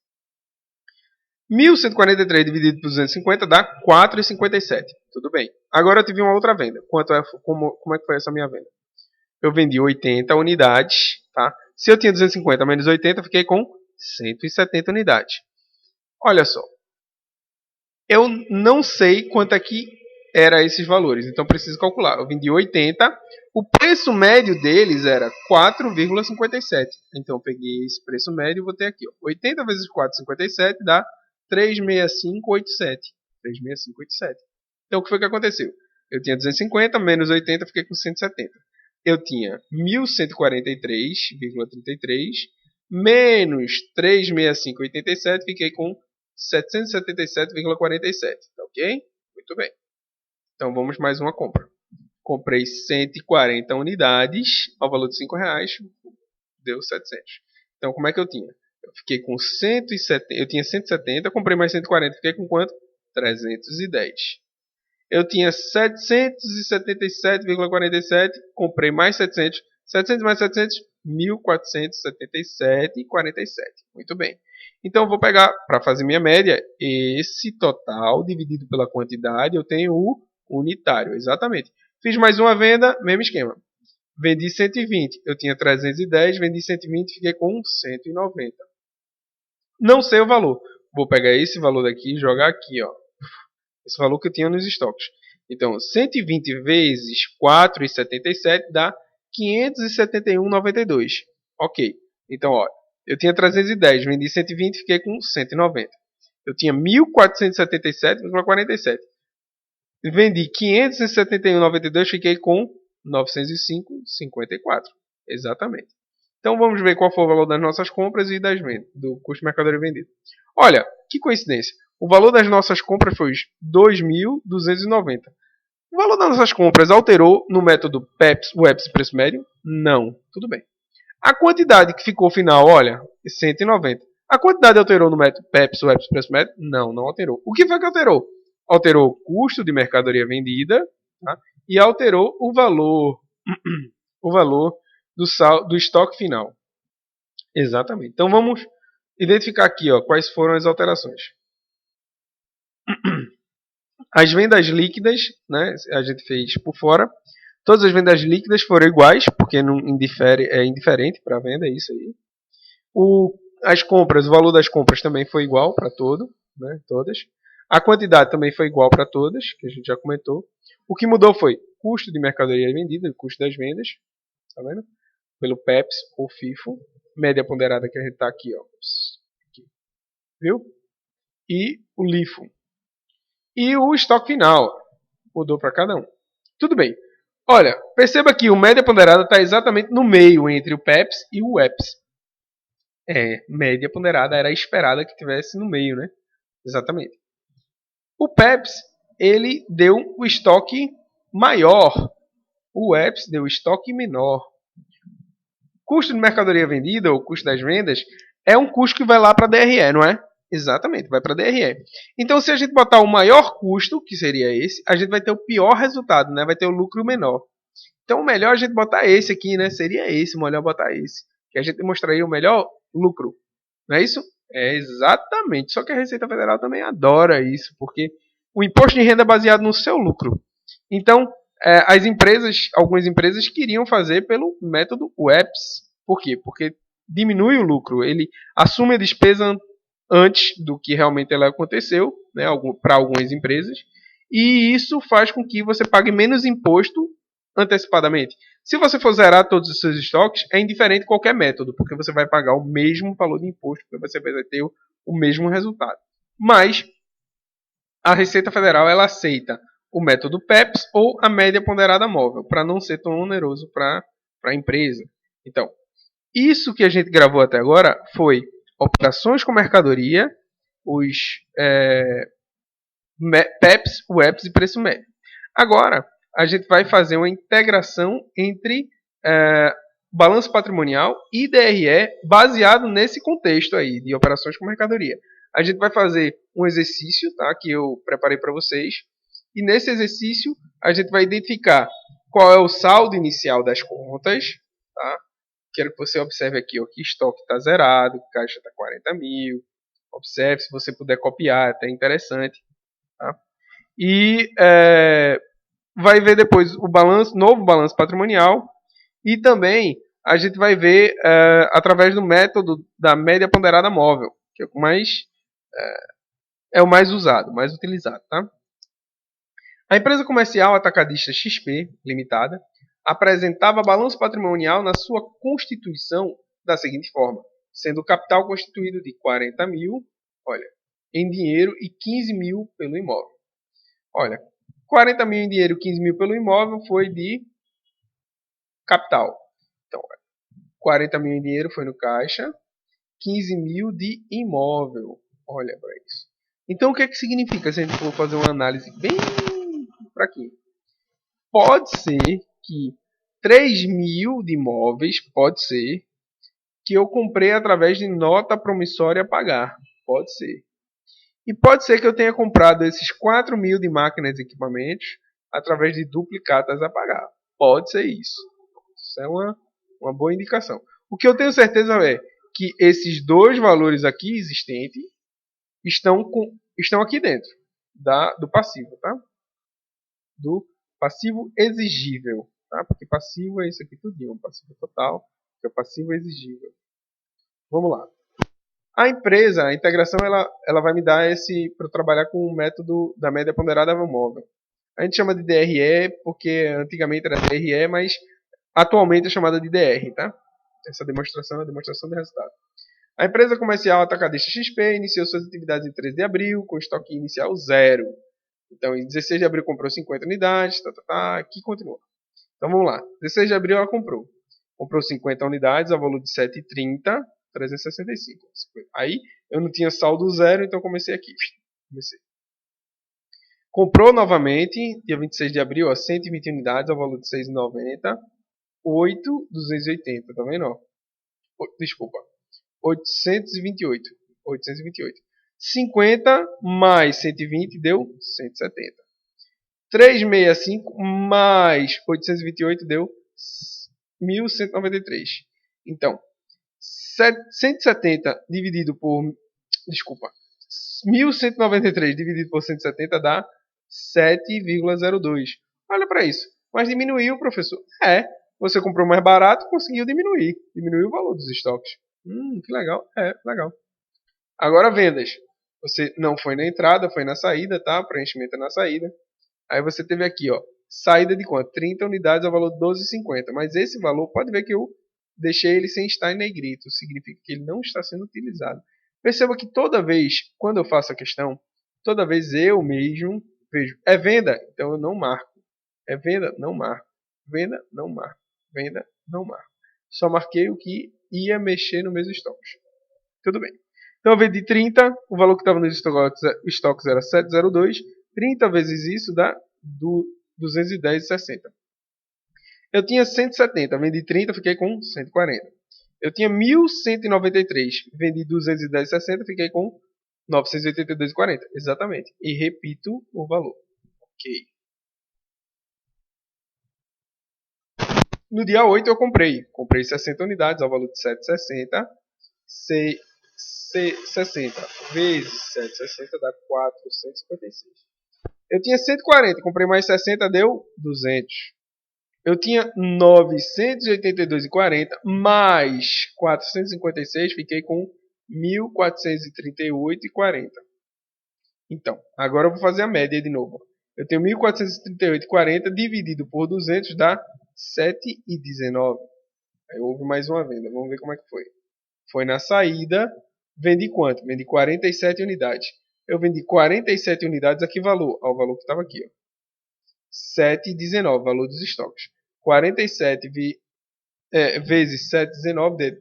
1.143 dividido por 250 dá 4,57. Tudo bem. Agora eu tive uma outra venda. Como é que foi essa minha venda? Eu vendi 80 unidades, tá? Se eu tinha 250 menos 80, eu fiquei com 170 unidades. Olha só. Eu não sei quanto é que era esses valores, então preciso calcular. Eu vendi 80, o preço médio deles era 4,57. Então eu peguei esse preço médio e botei aqui. Ó. 80 vezes 4,57 dá 365,87. 365,87. Então, o que foi que aconteceu? Eu tinha 250, menos 80, fiquei com 170. Eu tinha 1.143,33, menos 365,87, fiquei com 777,47. Tá ok? Muito bem. Então, vamos mais uma compra. Comprei 140 unidades ao valor de R$5, deu 700. Então, como é que eu tinha? Eu fiquei com 170, eu tinha 170, comprei mais 140, fiquei com quanto? 310. Eu tinha 777,47, comprei mais 700, 700 mais 700, 1.477,47. Muito bem. Então, eu vou pegar, para fazer minha média, esse total dividido pela quantidade, eu tenho o unitário, exatamente. Fiz mais uma venda, mesmo esquema. Vendi 120, eu tinha 310, vendi 120, fiquei com 190. Não sei o valor. Vou pegar esse valor daqui e jogar aqui, ó. Esse valor que eu tinha nos estoques. Então, 120 vezes 4,77 dá 571,92. Ok. Então, ó, eu tinha 310, vendi 120, fiquei com 190. Eu tinha 1.477,47. Vendi 571,92, fiquei com 905,54. Exatamente. Então vamos ver qual foi o valor das nossas compras e das vendas, do custo de mercadoria vendida. Olha, que coincidência. O valor das nossas compras foi 2.290. O valor das nossas compras alterou no método PEPS, WEPS preço médio? Não. Tudo bem. A quantidade que ficou final, olha, 190. A quantidade alterou no método PEPS, WEPS preço médio? Não, não alterou. O que foi que alterou? Alterou o custo de mercadoria vendida, tá? E alterou o valor do estoque final. Exatamente. Então vamos identificar aqui, ó, quais foram as alterações. As vendas líquidas, né, a gente fez por fora. Todas as vendas líquidas foram iguais, porque não indifere, é indiferente para a venda, é isso aí. As compras, o valor das compras também foi igual para todo, né, todas. A quantidade também foi igual para todas, que a gente já comentou. O que mudou foi custo de mercadoria vendida, custo das vendas, tá vendo? Pelo PEPS ou FIFO, média ponderada que a gente está aqui, ó. Aqui. Viu? E o LIFO. E o estoque final mudou para cada um. Tudo bem. Olha, perceba que o média ponderada está exatamente no meio entre o PEPS e o WEPS. Média ponderada era esperada que tivesse no meio, né? Exatamente. O PEPS, ele deu o estoque maior. O WEPS deu o estoque menor. Custo de mercadoria vendida, ou custo das vendas, é um custo que vai lá para a DRE, não é? Exatamente, vai para a DRE. Então, se a gente botar o maior custo, que seria esse, a gente vai ter o pior resultado, né? Vai ter o lucro menor. Então, o melhor a gente botar esse aqui, né? Seria esse, melhor botar esse. Que a gente mostraria o melhor lucro. Não é isso? É exatamente. Só que a Receita Federal também adora isso, porque o imposto de renda é baseado no seu lucro. Então, algumas empresas queriam fazer pelo método WEPS. Por quê? Porque diminui o lucro. Ele assume a despesa antes do que realmente ela aconteceu, né, para algumas empresas. E isso faz com que você pague menos imposto antecipadamente. Se você for zerar todos os seus estoques, é indiferente qualquer método, porque você vai pagar o mesmo valor de imposto, porque você vai ter o mesmo resultado. Mas a Receita Federal ela aceita o método PEPS ou a média ponderada móvel, para não ser tão oneroso para a empresa. Então, isso que a gente gravou até agora foi operações com mercadoria, os PEPS, WEPS e preço médio. Agora, a gente vai fazer uma integração entre balanço patrimonial e DRE baseado nesse contexto aí de operações com mercadoria. A gente vai fazer um exercício, tá, que eu preparei para vocês, e nesse exercício a gente vai identificar qual é o saldo inicial das contas, tá? Quero que você observe aqui, ó, que estoque está zerado, caixa está 40 mil. Observe, se você puder copiar, é até interessante. Tá? E vai ver depois o novo balanço patrimonial. E também a gente vai ver através do método da média ponderada móvel, que é o mais usado, mais utilizado. Tá? A empresa comercial atacadista XP Limitada apresentava balanço patrimonial na sua constituição da seguinte forma, sendo o capital constituído de 40 mil, olha, em dinheiro e 15 mil pelo imóvel. Olha, 40 mil em dinheiro e 15 mil pelo imóvel foi de capital. Então, 40 mil em dinheiro foi no caixa, 15 mil de imóvel. Olha para isso. Então, o que é que significa se a gente for fazer uma análise bem para aqui? Pode ser que 3 mil de imóveis, pode ser que eu comprei através de nota promissória a pagar. Pode ser. E pode ser que eu tenha comprado esses 4 mil de máquinas e equipamentos através de duplicatas a pagar. Pode ser isso. Isso é uma boa indicação. O que eu tenho certeza é que esses dois valores aqui existentes estão aqui dentro do passivo, tá? Do passivo exigível, tá? Porque passivo é isso aqui tudinho, passivo total, que é o passivo exigível. Vamos lá. A empresa, a integração, ela vai me dar para trabalhar com o método da média ponderada móvel. A gente chama de DRE porque antigamente era DRE, mas atualmente é chamada de DR, tá? Essa demonstração é a demonstração de resultado. A empresa comercial atacadista XP iniciou suas atividades em 13 de abril, com estoque inicial 0. Então, em 16 de abril comprou 50 unidades, aqui continua. Então, vamos lá. 16 de abril ela comprou. Comprou 50 unidades ao valor de 7,30, 365. Aí, eu não tinha saldo 0, então comecei aqui. Comprou novamente, dia 26 de abril, 120 unidades ao valor de 6,90, 8,280, tá vendo? Desculpa. 828. 50 mais 120 deu 170. 365 mais 828 deu 1193. Então, 170 dividido por... Desculpa. 1193 dividido por 170 dá 7,02. Olha para isso. Mas diminuiu, professor. Você comprou mais barato, conseguiu diminuir. Diminuiu o valor dos estoques. Que legal. Legal. Agora vendas. Você não foi na entrada, foi na saída, tá? Preenchimento é na saída. Aí você teve aqui, ó, saída de quanto? 30 unidades ao valor de 12,50. Mas esse valor, pode ver que eu deixei ele sem estar em negrito. Significa que ele não está sendo utilizado. Perceba que toda vez, quando eu faço a questão, toda vez eu mesmo vejo, é venda? Então eu não marco. É venda? Não marco. Venda? Não marco. Venda? Não marco. Só marquei o que ia mexer no meus estoques. Tudo bem. Então eu vendi 30, o valor que estava nos estoques era 702. 30 vezes isso dá 210,60. Eu tinha 170, vendi 30, fiquei com 140. Eu tinha 1.193, vendi 210,60, fiquei com 982,40. Exatamente. E repito o valor. Ok. No dia 8 eu comprei 60 unidades ao valor de 7,60. 60 vezes 7,60 dá 456. Eu tinha 140, comprei mais 60, deu 200. Eu tinha 982,40 mais 456, fiquei com 1.438,40. Então, agora eu vou fazer a média de novo. Eu tenho 1.438,40 dividido por 200 dá 7,19. Aí houve mais uma venda. Vamos ver como é que foi. Foi na saída. Vendi quanto? Vendi 47 unidades. Eu vendi 47 unidades a que valor? Ao valor que estava aqui. Ó. 7,19, valor dos estoques. 47 vezes 7,19 dá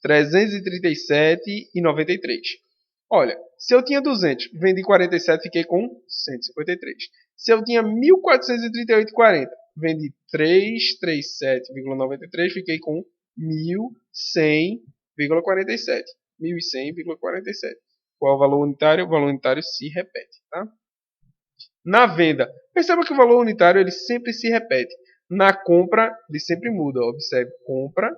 337,93. Olha, se eu tinha 200, vendi 47, fiquei com 153. Se eu tinha 1.438,40, vendi 337,93, fiquei com 1.100,47. 1.100,47. Qual é o valor unitário? O valor unitário se repete, tá? Na venda, perceba que o valor unitário ele sempre se repete. Na compra, ele sempre muda. Observe, compra,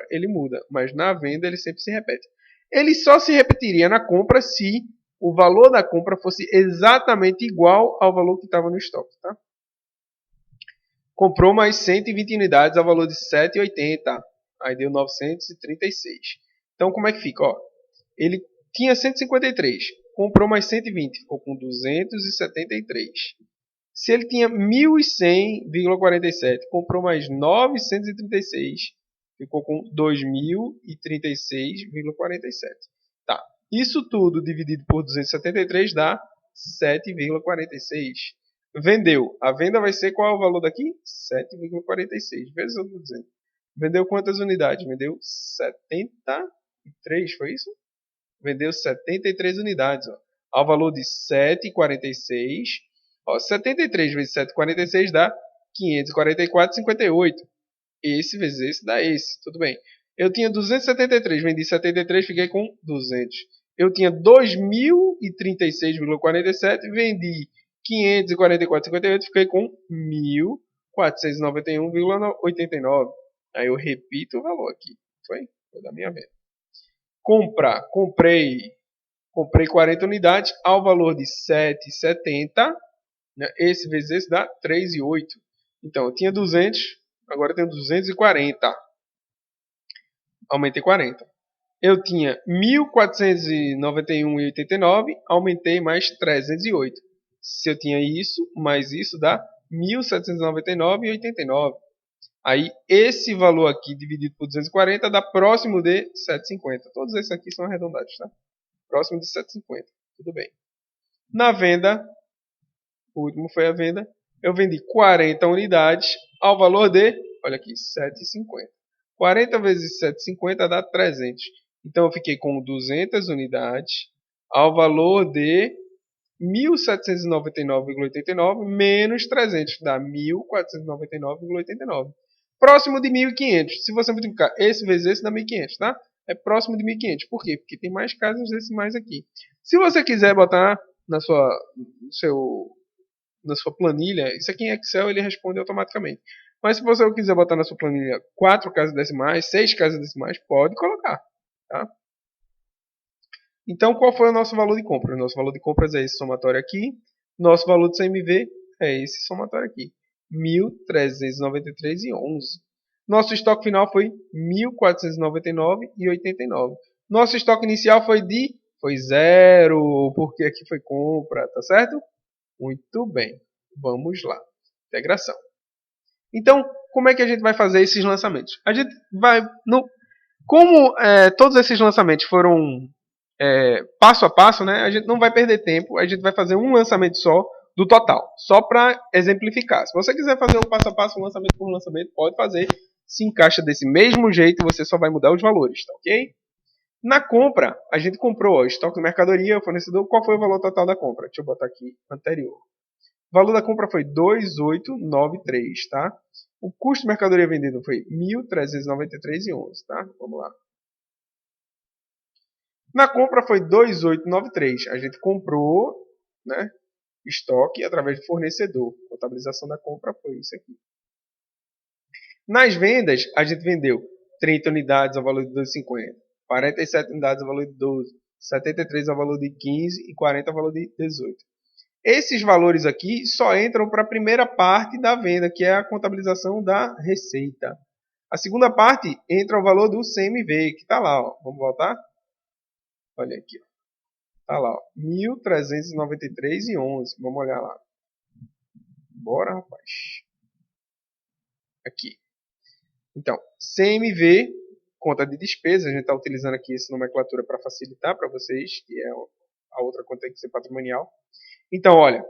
ele muda. Mas na venda, ele sempre se repete. Ele só se repetiria na compra se o valor da compra fosse exatamente igual ao valor que estava no estoque. Tá? Comprou mais 120 unidades ao valor de 7,80. Aí deu 936. Então, como é que fica? Ó, ele tinha 153. Comprou mais 120. Ficou com 273. Se ele tinha 1.100,47. Comprou mais 936. Ficou com 2.036,47. Tá. Isso tudo dividido por 273 dá 7,46. Vendeu. A venda vai ser qual é o valor daqui? 7,46 vezes o 200. Vendeu quantas unidades? Vendeu 73, foi isso? Vendeu 73 unidades. Ó. Ao valor de 7,46. 73 vezes 7,46 dá 544,58. Esse vezes esse dá esse. Tudo bem. Eu tinha 273, vendi 73, fiquei com 200. Eu tinha 2.036,47, vendi 544,58, fiquei com 1.491,89. Aí eu repito o valor aqui. Foi da minha venda. Comprar. Comprei 40 unidades ao valor de 7,70. Né? Esse vezes esse dá 3,8. Então eu tinha 200, agora eu tenho 240. Aumentei 40. Eu tinha 1.491,89, aumentei mais 308. Se eu tinha isso, mais isso dá 1.799,89. Aí esse valor aqui dividido por 240 dá próximo de 750. Todos esses aqui são arredondados, tá? Próximo de 750. Tudo bem. Na venda, o último foi a venda, eu vendi 40 unidades ao valor de, olha aqui, 7,50. 40 vezes 7,50 dá 300. Então eu fiquei com 200 unidades ao valor de 1.799,89 menos 300 dá 1.499,89. Próximo de 1.500. Se você multiplicar esse vezes esse dá 1.500, tá? É próximo de 1.500. Por quê? Porque tem mais casas decimais aqui. Se você quiser botar na sua planilha, isso aqui em Excel ele responde automaticamente. Mas se você quiser botar na sua planilha 4 casas decimais, 6 casas decimais, pode colocar. Tá? Então, qual foi o nosso valor de compra? O nosso valor de compras é esse somatório aqui. Nosso valor de CMV é esse somatório aqui. 1.393,11. Nosso estoque final foi 1.499,89. Nosso estoque inicial foi 0, porque aqui foi compra, tá certo? Muito bem. Vamos lá. Integração. Então, como é que a gente vai fazer esses lançamentos? A gente vai... Como todos esses lançamentos foram passo a passo, né? A gente não vai perder tempo. A gente vai fazer um lançamento só do total. Só para exemplificar. Se você quiser fazer um passo a passo, um lançamento por lançamento, pode fazer. Se encaixa desse mesmo jeito, você só vai mudar os valores, tá ok? Na compra, a gente comprou estoque de mercadoria, fornecedor. Qual foi o valor total da compra? Deixa eu botar aqui anterior. O valor da compra foi 2.893, tá? O custo de mercadoria vendida foi 1.393,11, tá? Vamos lá. Na compra foi 2.893. A gente comprou, né, estoque através do fornecedor. A contabilização da compra foi isso aqui. Nas vendas, a gente vendeu 30 unidades ao valor de 2,50, 47 unidades ao valor de 12, 73 ao valor de 15 e 40 ao valor de 18. Esses valores aqui só entram para a primeira parte da venda, que é a contabilização da receita. A segunda parte entra o valor do CMV, que está lá. Ó. Vamos voltar? Olha aqui. Está lá. 1.393,11. Vamos olhar lá. Bora, rapaz. Aqui. Então, CMV, conta de despesas. A gente está utilizando aqui essa nomenclatura para facilitar para vocês, que é a outra conta que tem que ser patrimonial. Então, olha,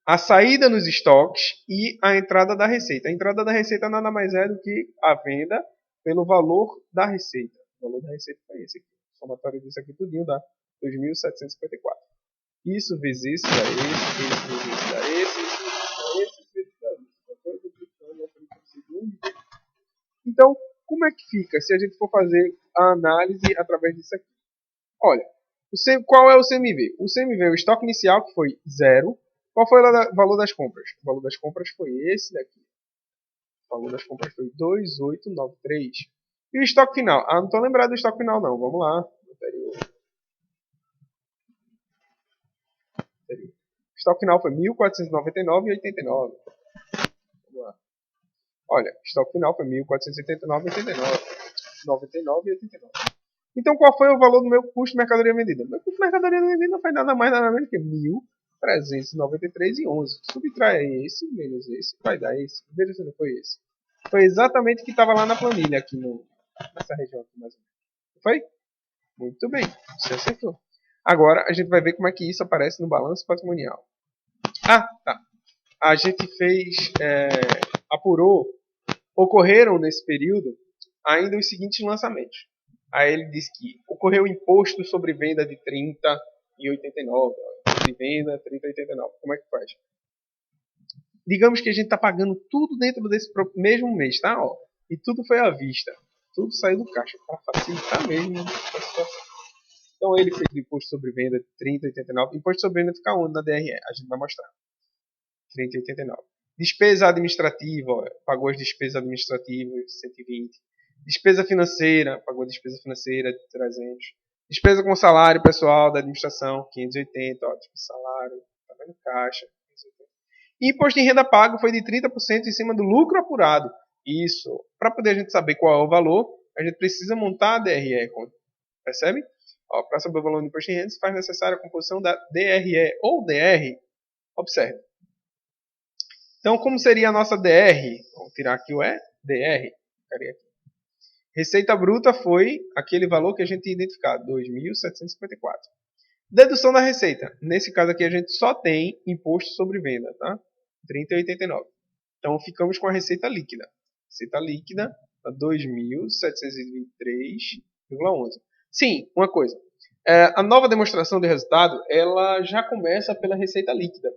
a saída nos estoques e a entrada da receita. A entrada da receita nada mais é do que a venda pelo valor da receita. O valor da receita foi esse aqui. O somatório disso aqui tudinho dá 2.754. Isso vezes isso dá esse vezes isso dá esse vezes dá esse. Então, como é que fica se a gente for fazer a análise através disso aqui? Olha, qual é o CMV? O CMV, o estoque inicial, que foi 0. Qual foi o valor das compras? O valor das compras foi esse daqui. O valor das compras foi 2.893. E o estoque final? Ah, não estou lembrado do estoque final, não. Vamos lá. Anterior. O estoque final foi 1.499,89. Vamos lá. Olha, o estoque final foi 1.489,89. 99,89. Então, qual foi o valor do meu custo de mercadoria vendida? Meu custo de mercadoria vendida não foi nada mais nada menos que 1.393,11. Subtrai esse menos esse, vai dar esse. Veja se não foi esse. Foi exatamente o que estava lá na planilha, aqui nessa região. Aqui, mais ou menos. Foi? Muito bem, você acertou. Agora a gente vai ver como é que isso aparece no balanço patrimonial. Ah, tá. A gente apurou, ocorreram nesse período ainda os seguintes lançamentos. Aí ele diz que ocorreu imposto sobre venda de 30,89. De venda 30,89. Como é que faz? Digamos que a gente está pagando tudo dentro desse mesmo mês, tá? Ó, e tudo foi à vista. Tudo saiu do caixa para facilitar mesmo a situação. Então ele fez o imposto sobre venda de 30,89. Imposto sobre venda fica onde na DRE? A gente vai mostrar. 30,89. Despesa administrativa, ó, pagou as despesas administrativas, 120. Despesa financeira, pagou a despesa financeira de 300. Despesa com salário pessoal da administração, 580, ó, tipo salário, tá vendo? Caixa, 580. E imposto de renda pago foi de 30% em cima do lucro apurado. Isso, para poder a gente saber qual é o valor, a gente precisa montar a DRE, percebe? Para saber o valor do imposto de renda, se faz necessária a composição da DRE ou DR. Observe. Então, como seria a nossa DR? Vamos tirar aqui o E, DR. Receita bruta foi aquele valor que a gente tinha identificado, 2.754. Dedução da receita. Nesse caso aqui a gente só tem imposto sobre venda, tá? 30,89. Então ficamos com a receita líquida. Receita líquida, 2.723,11. Sim, uma coisa. A nova demonstração de resultado, ela já começa pela receita líquida.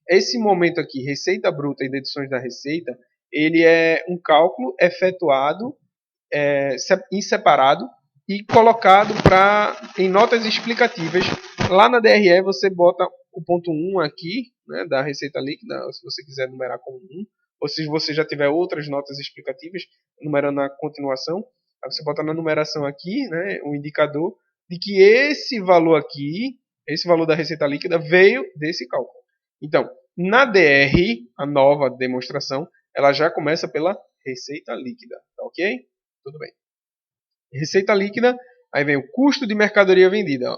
Esse momento aqui, receita bruta e deduções da receita, ele é um cálculo efetuado em separado e colocado em notas explicativas. Lá na DRE você bota o ponto 1 aqui, né, da receita líquida, se você quiser numerar como 1, ou se você já tiver outras notas explicativas, numerando na continuação, aí você bota na numeração aqui, né, um indicador de que esse valor aqui, esse valor da receita líquida veio desse cálculo. Então, na DR, a nova demonstração, ela já começa pela receita líquida, tá ok? Tudo bem. Receita líquida, aí vem o custo de mercadoria vendida. Ó.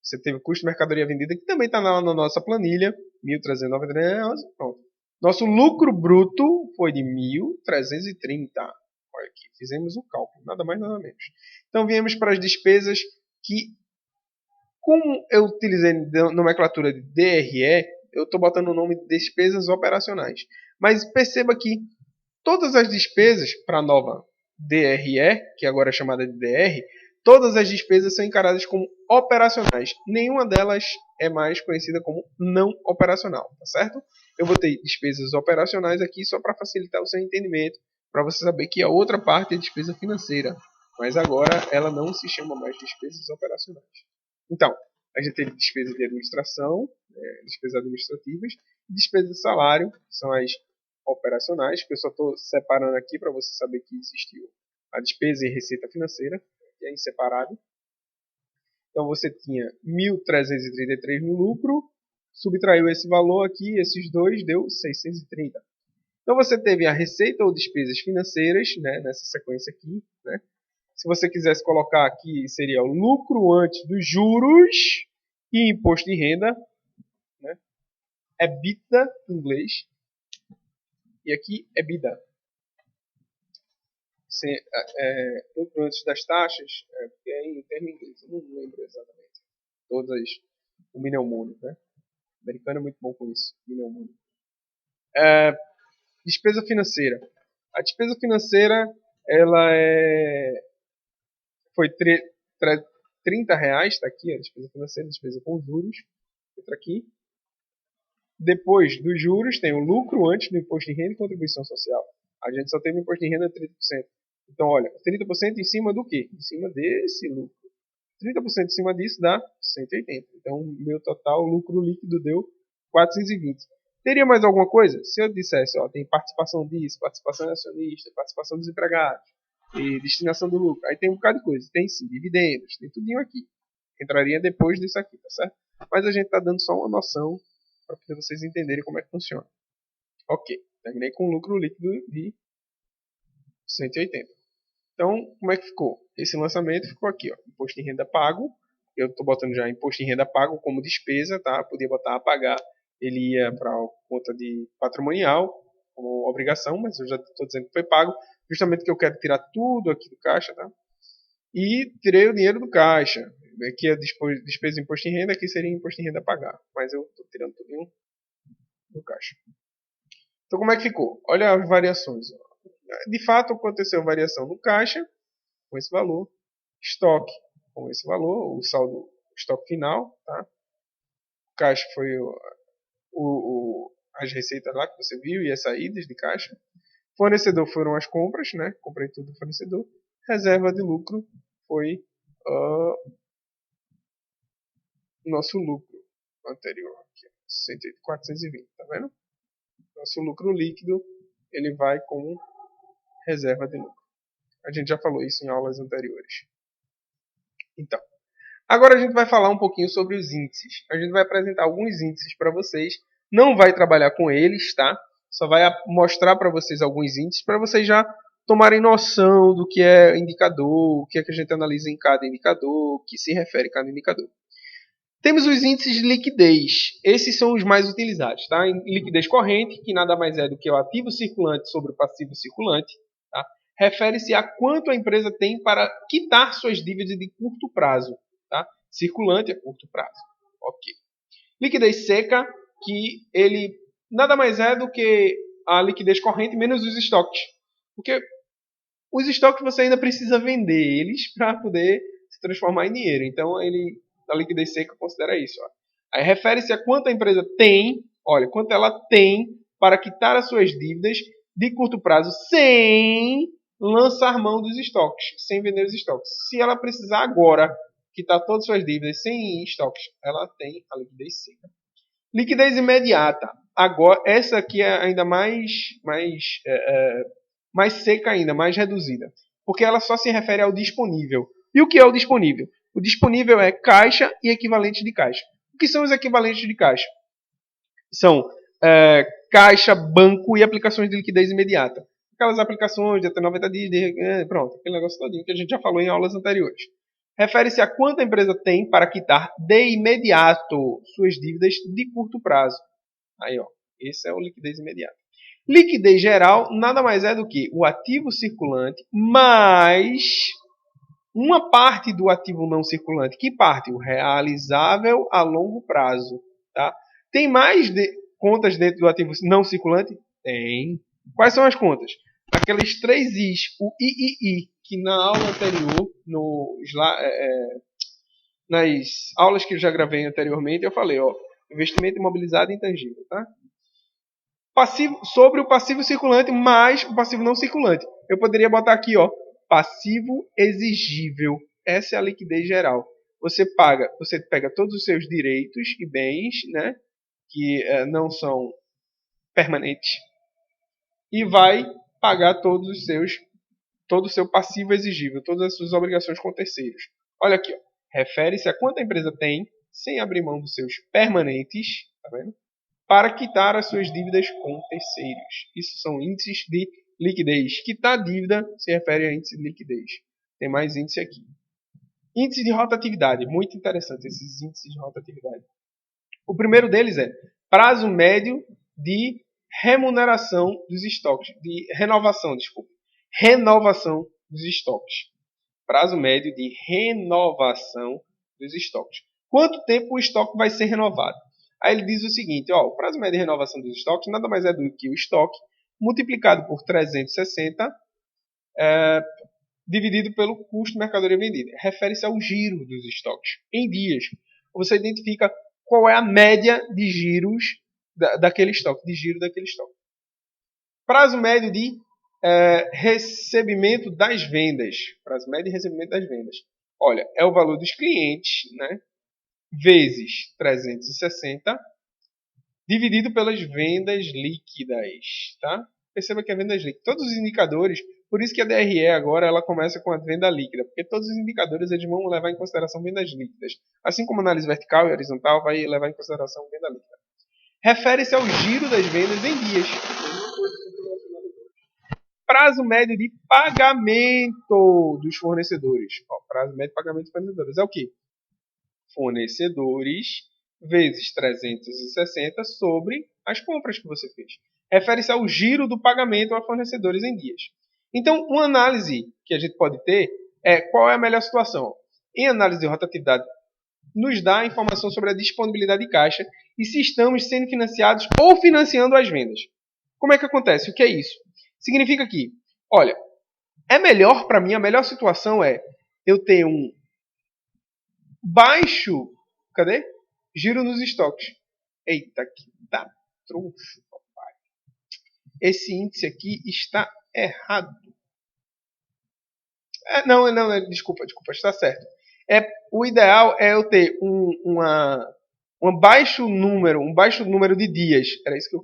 Você teve o custo de mercadoria vendida, que também está na nossa planilha, R$ 1.393. Pronto. Nosso lucro bruto foi de 1.330. Olha aqui, fizemos o cálculo, nada mais nada menos. Então viemos para as despesas que, como eu utilizei nomenclatura de DRE, eu estou botando o nome de despesas operacionais. Mas perceba que todas as despesas para a nova DRE, que agora é chamada de DR, todas as despesas são encaradas como operacionais. Nenhuma delas é mais conhecida como não operacional, tá certo? Eu botei despesas operacionais aqui só para facilitar o seu entendimento, para você saber que a outra parte é despesa financeira, mas agora ela não se chama mais despesas operacionais. Então, a gente teve despesas de administração, despesas administrativas, e despesas de salário, que são as operacionais, que eu só estou separando aqui para você saber que existiu a despesa e receita financeira, que é em separado. Então você tinha 1.333 no lucro, subtraiu esse valor aqui, esses dois, deu 630. Então você teve a receita ou despesas financeiras, né, nessa sequência aqui. Né? Se você quisesse colocar aqui, seria o lucro antes dos juros e imposto de renda. Né? EBITDA em inglês. E aqui EBITDA. Lucro antes das taxas, porque é em termo inglês, eu não lembro exatamente. Todas o mnemônio, né? O americano é muito bom com isso, mnemônio. Despesa financeira. A despesa financeira, ela foi R$30, está aqui, a despesa financeira, despesa com juros, entra aqui. Depois dos juros, tem o lucro antes do imposto de renda e contribuição social. A gente só teve imposto de renda de 30%. Então, olha, 30% em cima do quê? Em cima desse lucro. 30% em cima disso dá 180. Então, meu total lucro líquido deu 420. Teria mais alguma coisa? Se eu dissesse, ó, tem participação disso, participação de acionista, participação dos empregados, e destinação do lucro. Aí tem um bocado de coisa. Tem sim, dividendos, tem tudinho aqui. Entraria depois disso aqui, tá certo? Mas a gente está dando só uma noção para vocês entenderem como é que funciona. Ok, terminei com um lucro líquido de 180. Então, como é que ficou? Esse lançamento ficou aqui, ó, imposto de renda pago. Eu estou botando já imposto de renda pago como despesa, tá? Podia botar a pagar, ele ia para a conta de patrimonial como obrigação, mas eu já estou dizendo que foi pago, justamente porque eu quero tirar tudo aqui do caixa, tá? E tirei o dinheiro do caixa. aqui é despesa de imposto de renda, aqui seria imposto de renda a pagar. Mas eu estou tirando tudo do caixa. Então como é que ficou? Olha as variações. De fato, aconteceu variação no caixa, com esse valor. Estoque, com esse valor. O saldo, estoque final. Tá? O caixa foi as receitas lá que você viu e as saídas de caixa. Fornecedor foram as compras, né? Comprei tudo do fornecedor. Reserva de lucro foi nosso lucro anterior, aqui, 420, tá vendo? Nosso lucro líquido, ele vai com reserva de lucro. A gente já falou isso em aulas anteriores. Então, agora a gente vai falar um pouquinho sobre os índices. A gente vai apresentar alguns índices para vocês. Não vai trabalhar com eles, tá? Só vai mostrar para vocês alguns índices para vocês já tomarem noção do que é indicador, o que é que a gente analisa em cada indicador, o que se refere a cada indicador. Temos os índices de liquidez. Esses são os mais utilizados. Tá? Liquidez corrente, que nada mais é do que o ativo circulante sobre o passivo circulante. Tá? Refere-se a quanto a empresa tem para quitar suas dívidas de curto prazo. Tá? Circulante é curto prazo. Ok. Liquidez seca, que ele nada mais é do que a liquidez corrente menos os estoques. Porque os estoques você ainda precisa vender eles para poder se transformar em dinheiro. Então, a liquidez seca considera isso. Ó. Aí refere-se a quanto a empresa tem, olha, quanto ela tem para quitar as suas dívidas de curto prazo sem lançar mão dos estoques, sem vender os estoques. Se ela precisar agora quitar todas as suas dívidas sem estoques, ela tem a liquidez seca. Liquidez imediata. Agora, essa aqui é ainda mais seca ainda, mais reduzida. Porque ela só se refere ao disponível. E o que é o disponível? O disponível é caixa e equivalentes de caixa. O que são os equivalentes de caixa? São caixa, banco e aplicações de liquidez imediata. Aquelas aplicações de até 90 dias, pronto, aquele negócio todinho que a gente já falou em aulas anteriores. Refere-se a quanto a empresa tem para quitar de imediato suas dívidas de curto prazo. Aí, ó, esse é o liquidez imediata. Liquidez geral nada mais é do que o ativo circulante mais uma parte do ativo não circulante. Que parte? O realizável a longo prazo. Tá? Tem mais contas dentro do ativo não circulante? Tem. Quais são as contas? Aqueles 3 Is. O III, que na aula anterior, nas aulas que eu já gravei anteriormente, eu falei, ó, investimento imobilizado e intangível. Tá? Passivo, sobre o passivo circulante mais o passivo não circulante. Eu poderia botar aqui, ó, passivo exigível. Essa é a liquidez geral. Você pega todos os seus direitos e bens, né, que não são permanentes, e vai pagar todo o seu passivo exigível, todas as suas obrigações com terceiros. Olha aqui, ó, refere-se a quanto a empresa tem sem abrir mão dos seus permanentes, tá vendo? Para quitar as suas dívidas com terceiros. Isso são índices de liquidez. Quitar dívida se refere a índice de liquidez. Tem mais índice aqui. Índice de rotatividade. Muito interessante esses índices de rotatividade. O primeiro deles é prazo médio de remuneração dos estoques. Renovação dos estoques. Prazo médio de renovação dos estoques. Quanto tempo o estoque vai ser renovado? Aí ele diz o seguinte, ó, o prazo médio de renovação dos estoques nada mais é do que o estoque multiplicado por 360 dividido pelo custo de mercadoria vendida. Refere-se ao giro dos estoques em dias. Você identifica qual é a média de giros daquele estoque, de giro daquele estoque. Prazo médio de recebimento das vendas. Prazo médio de recebimento das vendas. Olha, é o valor dos clientes, né? Vezes 360 dividido pelas vendas líquidas, tá? Perceba que é vendas líquidas. Todos os indicadores, por isso que a DRE agora ela começa com a venda líquida, porque todos os indicadores eles vão levar em consideração vendas líquidas. Assim como a análise vertical e horizontal vai levar em consideração venda líquida. Refere-se ao giro das vendas em dias. Prazo médio de pagamento dos fornecedores. Ó, prazo médio de pagamento dos fornecedores é o quê? Fornecedores vezes 360 sobre as compras que você fez. Refere-se ao giro do pagamento a fornecedores em dias. Então, uma análise que a gente pode ter é qual é a melhor situação. em análise de rotatividade, nos dá informação sobre a disponibilidade de caixa e se estamos sendo financiados ou financiando as vendas. Como é que acontece? O que é isso? Significa que, olha, é melhor para mim, a melhor situação é eu ter um baixo, giro nos estoques. Eita, que tá troncho, papai. Esse índice aqui está errado. Desculpa, está certo. O ideal é eu ter um baixo número de dias. Era isso que eu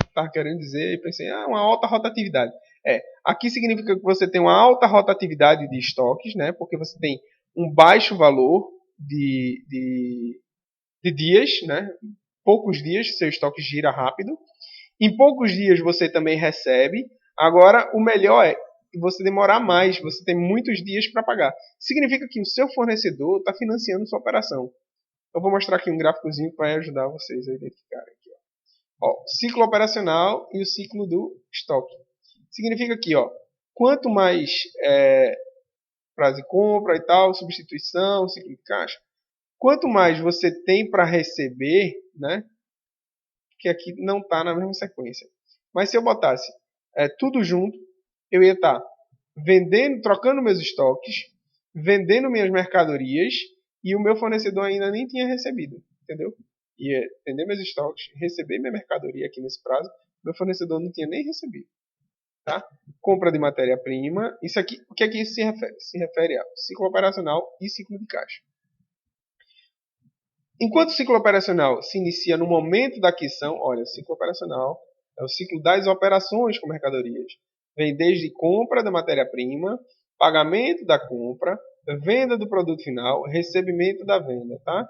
estava querendo dizer e pensei, uma alta rotatividade. Aqui significa que você tem uma alta rotatividade de estoques, né? Porque você tem um baixo valor de dias, né? Poucos dias, seu estoque gira rápido. Em poucos dias você também recebe. Agora, o melhor é você demorar mais, você tem muitos dias para pagar. Significa que o seu fornecedor está financiando sua operação. Eu vou mostrar aqui um gráficozinho para ajudar vocês a identificarem. Aqui, ó, ciclo operacional e o ciclo do estoque. Significa aqui, ó, quanto mais prazo de compra e tal, substituição, ciclo de caixa, quanto mais você tem para receber, né? Que aqui não está na mesma sequência. Mas se eu botasse tudo junto, eu ia estar vendendo, trocando meus estoques, vendendo minhas mercadorias e o meu fornecedor ainda nem tinha recebido, entendeu? Ia vender meus estoques, receber minha mercadoria aqui nesse prazo, meu fornecedor não tinha nem recebido, tá? Compra de matéria-prima, isso aqui, o que é que isso se refere? Se refere ao ciclo operacional e ciclo de caixa. Enquanto o ciclo operacional se inicia no momento da aquisição, olha, o ciclo operacional é o ciclo das operações com mercadorias. Vem desde compra da matéria-prima, pagamento da compra, venda do produto final, recebimento da venda, tá?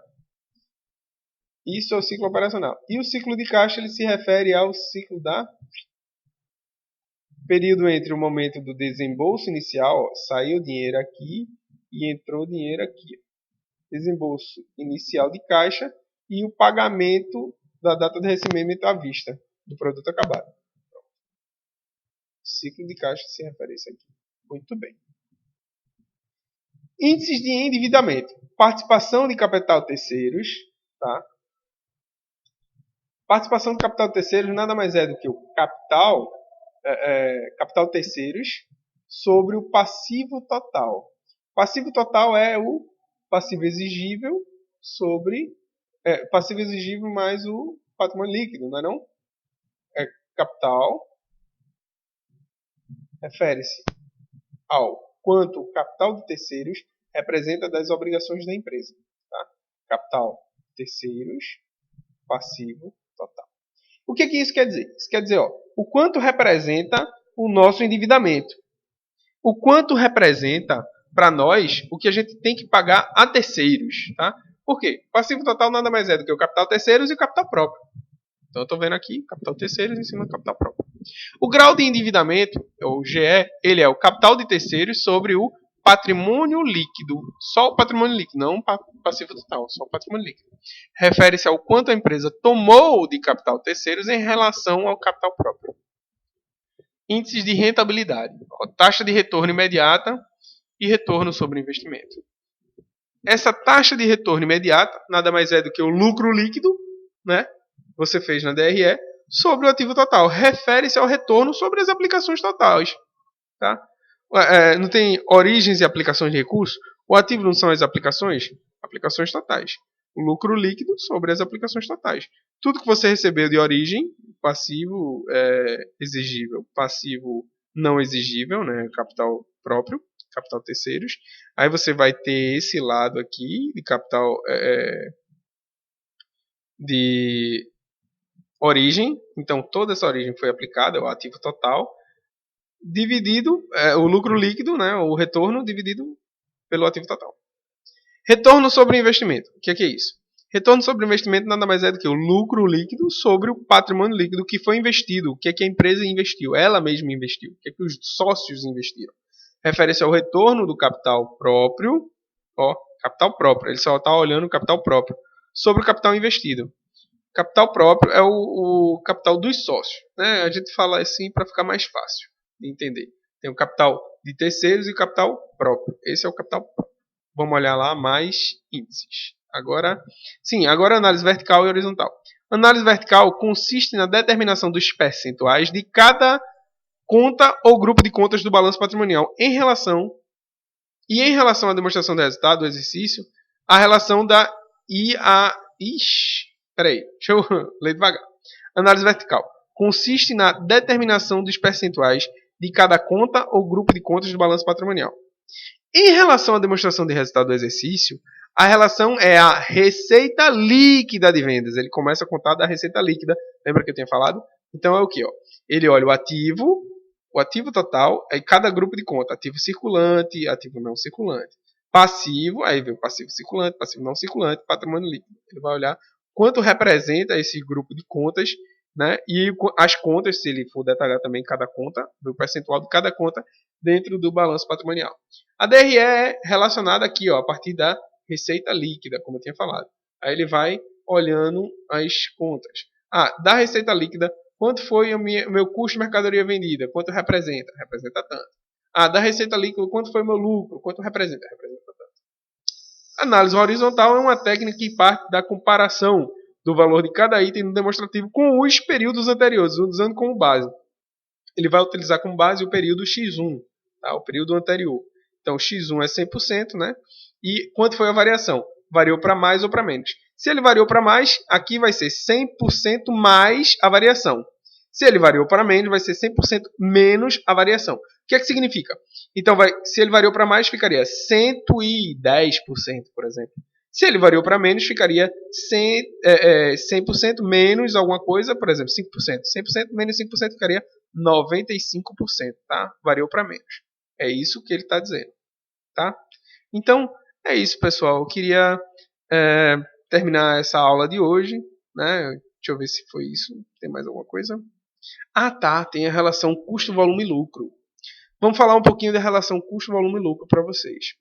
Isso é o ciclo operacional. E o ciclo de caixa ele se refere ao ciclo da período entre o momento do desembolso inicial, ó, saiu o dinheiro aqui e entrou o dinheiro aqui. Desembolso inicial de caixa e o pagamento da data de recebimento à vista do produto acabado. Ciclo de caixa se refere a isso aqui. Muito bem. Índices de endividamento. Participação de capital terceiros. Tá? Participação de capital terceiros nada mais é do que o capital terceiros sobre o passivo total. Passivo total é o passivo exigível sobre passivo exigível mais o patrimônio líquido, não é não? Capital refere-se ao quanto o capital de terceiros representa das obrigações da empresa. Tá? Capital terceiros, passivo total. O que isso quer dizer? Isso quer dizer, ó, o quanto representa o nosso endividamento. O quanto representa para nós o que a gente tem que pagar a terceiros. Tá? Por quê? Passivo total nada mais é do que o capital terceiros e o capital próprio. Então eu estou vendo aqui capital terceiros em cima do capital próprio. O grau de endividamento, ou GE, ele é o capital de terceiros sobre o patrimônio líquido. Só o patrimônio líquido, não o passivo total, só o patrimônio líquido. Refere-se ao quanto a empresa tomou de capital terceiros em relação ao capital próprio. Índices de rentabilidade, taxa de retorno imediata e retorno sobre investimento. Essa taxa de retorno imediata nada mais é do que o lucro líquido, né? Você fez na DRE, sobre o ativo total. Refere-se ao retorno sobre as aplicações totais. Tá? Não tem origens e aplicações de recursos? O ativo não são as aplicações? Aplicações totais. O lucro líquido sobre as aplicações totais. Tudo que você recebeu de origem, passivo exigível, passivo não exigível, né? Capital próprio, capital terceiros. Aí você vai ter esse lado aqui de capital de origem, então toda essa origem foi aplicada, é o ativo total, dividido, o lucro líquido, né, o retorno dividido pelo ativo total. Retorno sobre investimento, o que é isso? Retorno sobre investimento nada mais é do que o lucro líquido sobre o patrimônio líquido que foi investido, o que é que a empresa investiu, ela mesma investiu, o que é que os sócios investiram. Refere-se ao retorno do capital próprio, capital próprio, ele só está olhando o capital próprio, sobre o capital investido. Capital próprio é o capital dos sócios. Né? A gente fala assim para ficar mais fácil de entender. Tem o capital de terceiros e o capital próprio. Esse é o capital próprio. Vamos olhar lá mais índices. Agora, sim, agora análise vertical e horizontal. Análise vertical consiste na determinação dos percentuais de cada conta ou grupo de contas do balanço patrimonial em relação à demonstração do resultado do exercício, a relação da peraí, deixa eu ler devagar. Análise vertical consiste na determinação dos percentuais de cada conta ou grupo de contas do balanço patrimonial. Em relação à demonstração de resultado do exercício, a relação é a receita líquida de vendas. Ele começa a contar da receita líquida. Lembra que eu tinha falado? Então é o que? Ele olha o ativo total, aí cada grupo de conta. Ativo circulante, ativo não circulante. Passivo, aí vem o passivo circulante, passivo não circulante, patrimônio líquido. Ele vai olhar quanto representa esse grupo de contas, né? E as contas, se ele for detalhar também cada conta, o percentual de cada conta dentro do balanço patrimonial. A DRE é relacionada aqui, a partir da receita líquida, como eu tinha falado. Aí ele vai olhando as contas. Da receita líquida, quanto foi o meu custo de mercadoria vendida? Quanto representa? Representa tanto. Da receita líquida, quanto foi o meu lucro? Quanto representa? Representa tanto. Análise horizontal é uma técnica que parte da comparação do valor de cada item no demonstrativo com os períodos anteriores, usando como base. Ele vai utilizar como base o período X1, tá? O período anterior. Então, X1 é 100%, né? E quanto foi a variação? Variou para mais ou para menos. Se ele variou para mais, aqui vai ser 100% mais a variação. Se ele variou para menos, vai ser 100% menos a variação. O que é que significa? Então, se ele variou para mais, ficaria 110%, por exemplo. Se ele variou para menos, ficaria 100% menos alguma coisa, por exemplo, 5%. 100% menos 5% ficaria 95%, tá? Variou para menos. É isso que ele está dizendo, tá? Então, é isso, pessoal. Eu queria terminar essa aula de hoje, né? Deixa eu ver se foi isso. Tem mais alguma coisa? Tá. Tem a relação custo, volume e lucro. Vamos falar um pouquinho da relação custo, volume e lucro para vocês.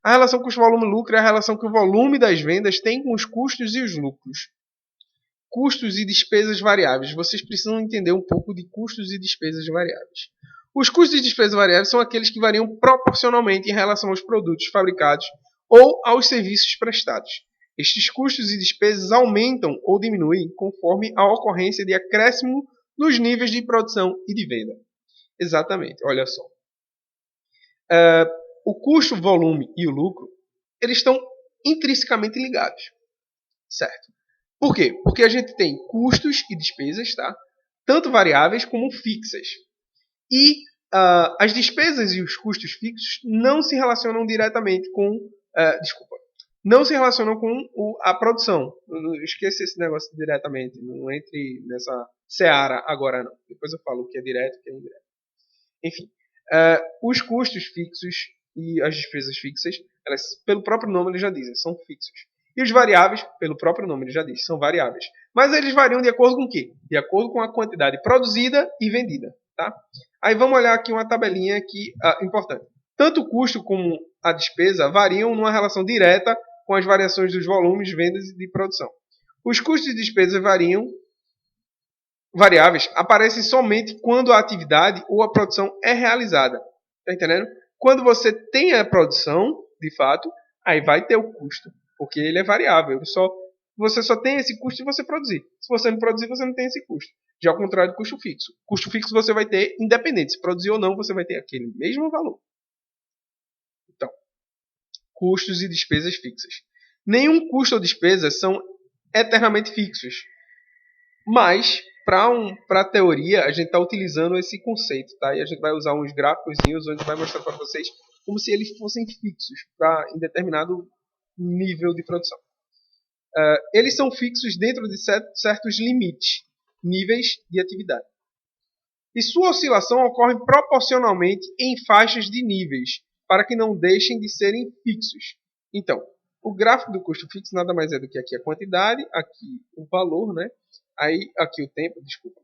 A relação custo, volume e lucro é a relação que o volume das vendas tem com os custos e os lucros. Custos e despesas variáveis. Vocês precisam entender um pouco de custos e despesas variáveis. Os custos e despesas variáveis são aqueles que variam proporcionalmente em relação aos produtos fabricados ou aos serviços prestados. Estes custos e despesas aumentam ou diminuem conforme a ocorrência de acréscimo nos níveis de produção e de venda. Exatamente, olha só. O custo, o volume e o lucro, eles estão intrinsecamente ligados, certo? Por quê? Porque a gente tem custos e despesas, tá? Tanto variáveis como fixas. E as despesas e os custos fixos não se relacionam diretamente com... não se relacionam com a produção. Esqueça esse negócio de diretamente. Não entre nessa seara agora, não. Depois eu falo o que é direto e o que é indireto. Enfim, os custos fixos e as despesas fixas, elas, pelo próprio nome, eles já dizem, são fixos. E os variáveis, pelo próprio nome, ele já diz, são variáveis. Mas eles variam de acordo com o quê? De acordo com a quantidade produzida e vendida. Tá? Aí vamos olhar aqui uma tabelinha aqui, importante. Tanto o custo como a despesa variam numa relação direta com as variações dos volumes, vendas e de produção. Os custos e despesas variáveis aparecem somente quando a atividade ou a produção é realizada. Tá entendendo? Quando você tem a produção, de fato, aí vai ter o custo, porque ele é variável. Você só tem esse custo se você produzir. Se você não produzir, você não tem esse custo. Já ao contrário do custo fixo. Custo fixo você vai ter independente. Se produzir ou não, você vai ter aquele mesmo valor. Então, custos e despesas fixas. Nenhum custo ou despesa são eternamente fixos. Mas, para a teoria, a gente está utilizando esse conceito. Tá? E a gente vai usar uns gráficos onde vai mostrar para vocês como se eles fossem fixos em determinado nível de produção. Eles são fixos dentro de certos limites, níveis de atividade. E sua oscilação ocorre proporcionalmente em faixas de níveis, para que não deixem de serem fixos. Então, o gráfico do custo fixo nada mais é do que aqui a quantidade, aqui o valor, né? Aí aqui o tempo, desculpa.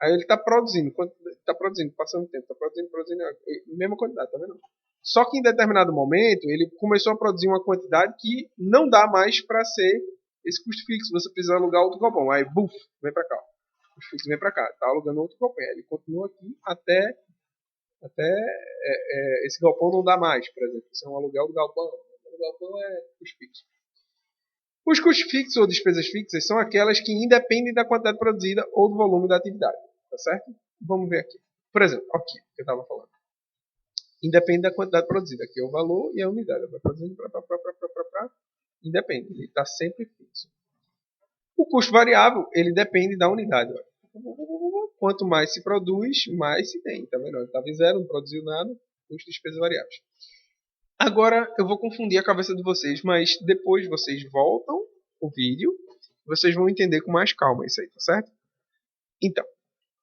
Aí ele está produzindo, passando o tempo, está produzindo a mesma quantidade, tá vendo? Só que em determinado momento ele começou a produzir uma quantidade que não dá mais para ser esse custo fixo. Você precisa alugar outro galpão. Aí, buf, vem para cá. O custo fixo vem para cá. Está alugando outro galpão. Ele continua aqui até esse galpão não dá mais, por exemplo. Isso é um aluguel do galpão. O galpão é custo fixo. Os custos fixos ou despesas fixas são aquelas que independem da quantidade produzida ou do volume da atividade. Tá certo? Vamos ver aqui. Por exemplo, aqui, que eu estava falando. Independe da quantidade produzida. Aqui é o valor e a unidade. Vai produzindo independe. Ele está sempre fixo. O custo variável, ele depende da unidade. Quanto mais se produz, mais se tem. Tá vendo? Ele estava em zero, não produziu nada. Custo de despesas variáveis. Agora eu vou confundir a cabeça de vocês, mas depois vocês voltam o vídeo, vocês vão entender com mais calma isso aí, tá certo? Então,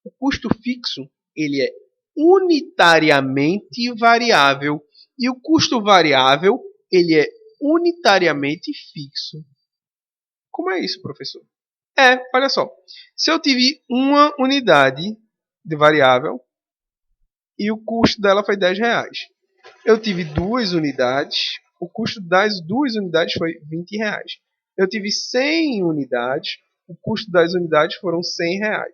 o custo fixo, ele é unitariamente variável e o custo variável, ele é unitariamente fixo. Como é isso, professor? Olha só. Se eu tive uma unidade de variável e o custo dela foi R$10. Eu tive 2 unidades, o custo das 2 unidades foi R$20. Eu tive 100 unidades, o custo das unidades foram R$100.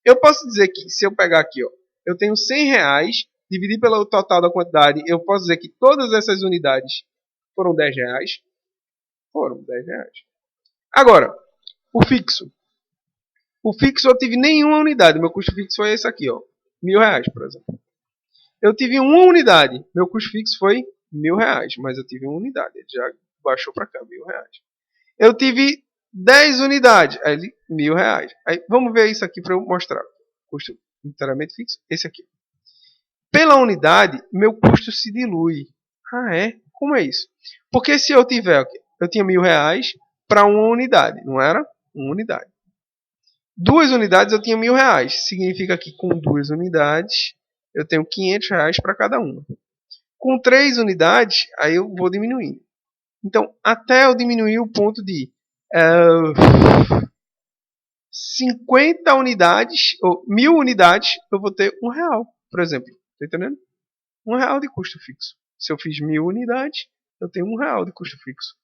Eu posso dizer que, se eu pegar aqui, ó, eu tenho R$100, dividir pelo total da quantidade, eu posso dizer que todas essas unidades foram R$10? Foram R$10. Agora, o fixo. O fixo eu tive nenhuma unidade, meu custo fixo foi esse aqui, ó, R$1.000, por exemplo. Eu tive uma unidade. Meu custo fixo foi R$1.000, mas eu tive uma unidade. Ele já baixou para cá, R$1.000. Eu tive 10 unidades. Aí, R$1.000. Aí, vamos ver isso aqui para eu mostrar. Custo inteiramente fixo. Esse aqui. Pela unidade, meu custo se dilui. Ah, é? Como é isso? Porque se eu tiver aqui, eu tinha R$1.000 para uma unidade, não era? Uma unidade. 2 unidades eu tinha R$1.000. Significa que com 2 unidades eu tenho R$500 para cada uma. Com 3 unidades, aí eu vou diminuindo. Então, até eu diminuir o ponto de 50 unidades, ou 1.000 unidades, eu vou ter R$1, por exemplo. Tá entendendo? R$1 de custo fixo. Se eu fiz 1.000 unidades, eu tenho R$1 de custo fixo.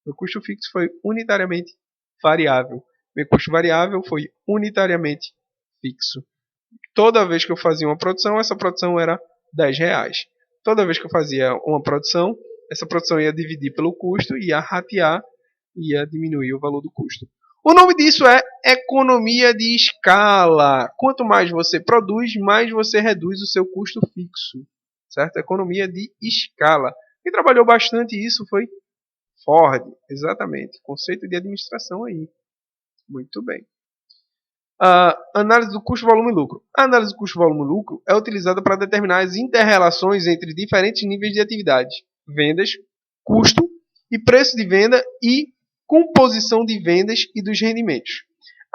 Meu custo fixo foi unitariamente variável. Meu custo variável foi unitariamente fixo. Toda vez que eu fazia uma produção, essa produção era R$10. Toda vez que eu fazia uma produção, essa produção ia dividir pelo custo, ia ratear, ia diminuir o valor do custo. O nome disso é economia de escala. Quanto mais você produz, mais você reduz o seu custo fixo. Certo? Economia de escala. Quem trabalhou bastante isso foi Ford. Exatamente. Conceito de administração aí. Muito bem. Análise do custo, volume e lucro. A análise do custo, volume e lucro é utilizada para determinar as interrelações entre diferentes níveis de atividade, vendas, custo e preço de venda e composição de vendas e dos rendimentos.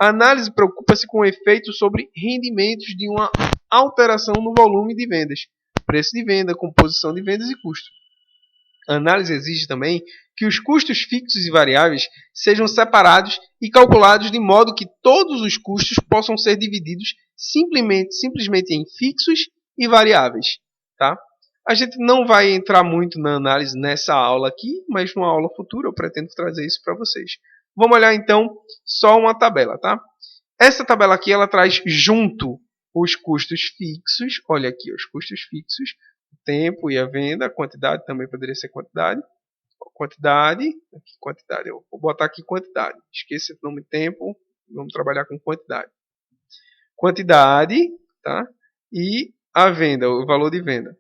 A análise preocupa-se com o efeito sobre rendimentos de uma alteração no volume de vendas, preço de venda, composição de vendas e custo. A análise exige também que os custos fixos e variáveis sejam separados e calculados de modo que todos os custos possam ser divididos simplesmente em fixos e variáveis. Tá? A gente não vai entrar muito na análise nessa aula aqui, mas numa aula futura eu pretendo trazer isso para vocês. Vamos olhar então só uma tabela. Tá? Essa tabela aqui ela traz junto os custos fixos. Olha aqui, os custos fixos. Tempo e a venda, a quantidade também poderia ser quantidade. Quantidade, eu vou botar aqui quantidade. Esqueça o nome tempo, vamos trabalhar com quantidade. Quantidade, tá? E a venda, o valor de venda.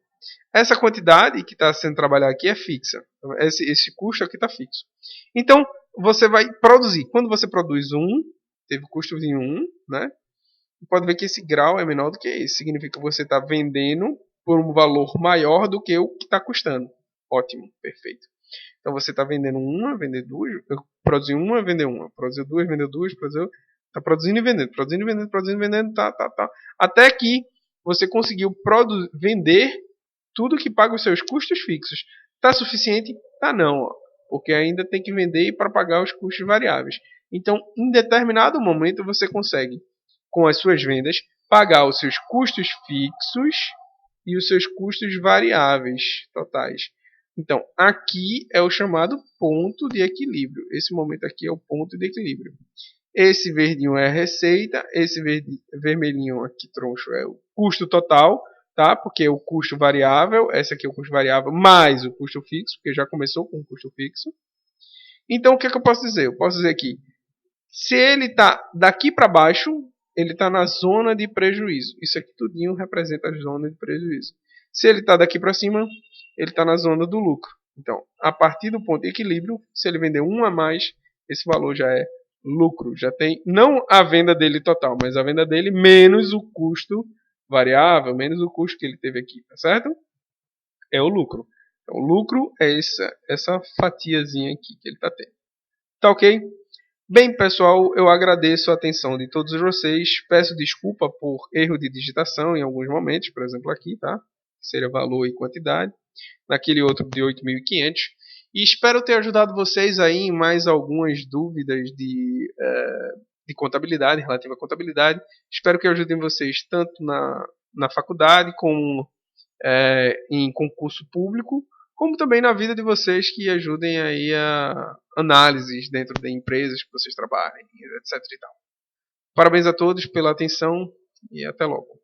Essa quantidade que está sendo trabalhada aqui é fixa. Esse custo aqui está fixo. Então, você vai produzir. Quando você produz teve custo de 1, né? Pode ver que esse grau é menor do que esse. Significa que você está vendendo por um valor maior do que o que está custando. Ótimo, perfeito. Então você está vendendo uma, vender duas, produzir uma, vender uma, produzir duas, vender duas, está produzindo e vendendo, produzindo e vendendo, produzindo e vendendo, tá. Até que você conseguiu vender tudo que paga os seus custos fixos. Está suficiente? Tá não, ó, porque ainda tem que vender para pagar os custos variáveis. Então, em determinado momento você consegue, com as suas vendas, pagar os seus custos fixos e os seus custos variáveis totais. Então, aqui é o chamado ponto de equilíbrio. Esse momento aqui é o ponto de equilíbrio. Esse verdinho é a receita, esse vermelhinho aqui troncho é o custo total, tá? Porque o custo variável, esse aqui é o custo variável mais o custo fixo, porque já começou com o custo fixo. Então, o que é que eu posso dizer? Eu posso dizer que se ele está daqui para baixo, ele está na zona de prejuízo. Isso aqui tudinho representa a zona de prejuízo. Se ele está daqui para cima, ele está na zona do lucro. Então, a partir do ponto de equilíbrio, se ele vender um a mais, esse valor já é lucro. Já tem não a venda dele total, mas a venda dele menos o custo variável, menos o custo que ele teve aqui, tá certo? É o lucro. Então, o lucro é essa fatiazinha aqui que ele está tendo. Tá ok? Bem, pessoal, eu agradeço a atenção de todos vocês. Peço desculpa por erro de digitação em alguns momentos, por exemplo aqui, tá? Seria valor e quantidade. Naquele outro de 8.500. E espero ter ajudado vocês aí em mais algumas dúvidas de contabilidade, relativa à contabilidade. Espero que ajudem vocês tanto na faculdade como em concurso público, como também na vida de vocês que ajudem aí a análises dentro de empresas que vocês trabalhem, etc. e tal. Parabéns a todos pela atenção e até logo.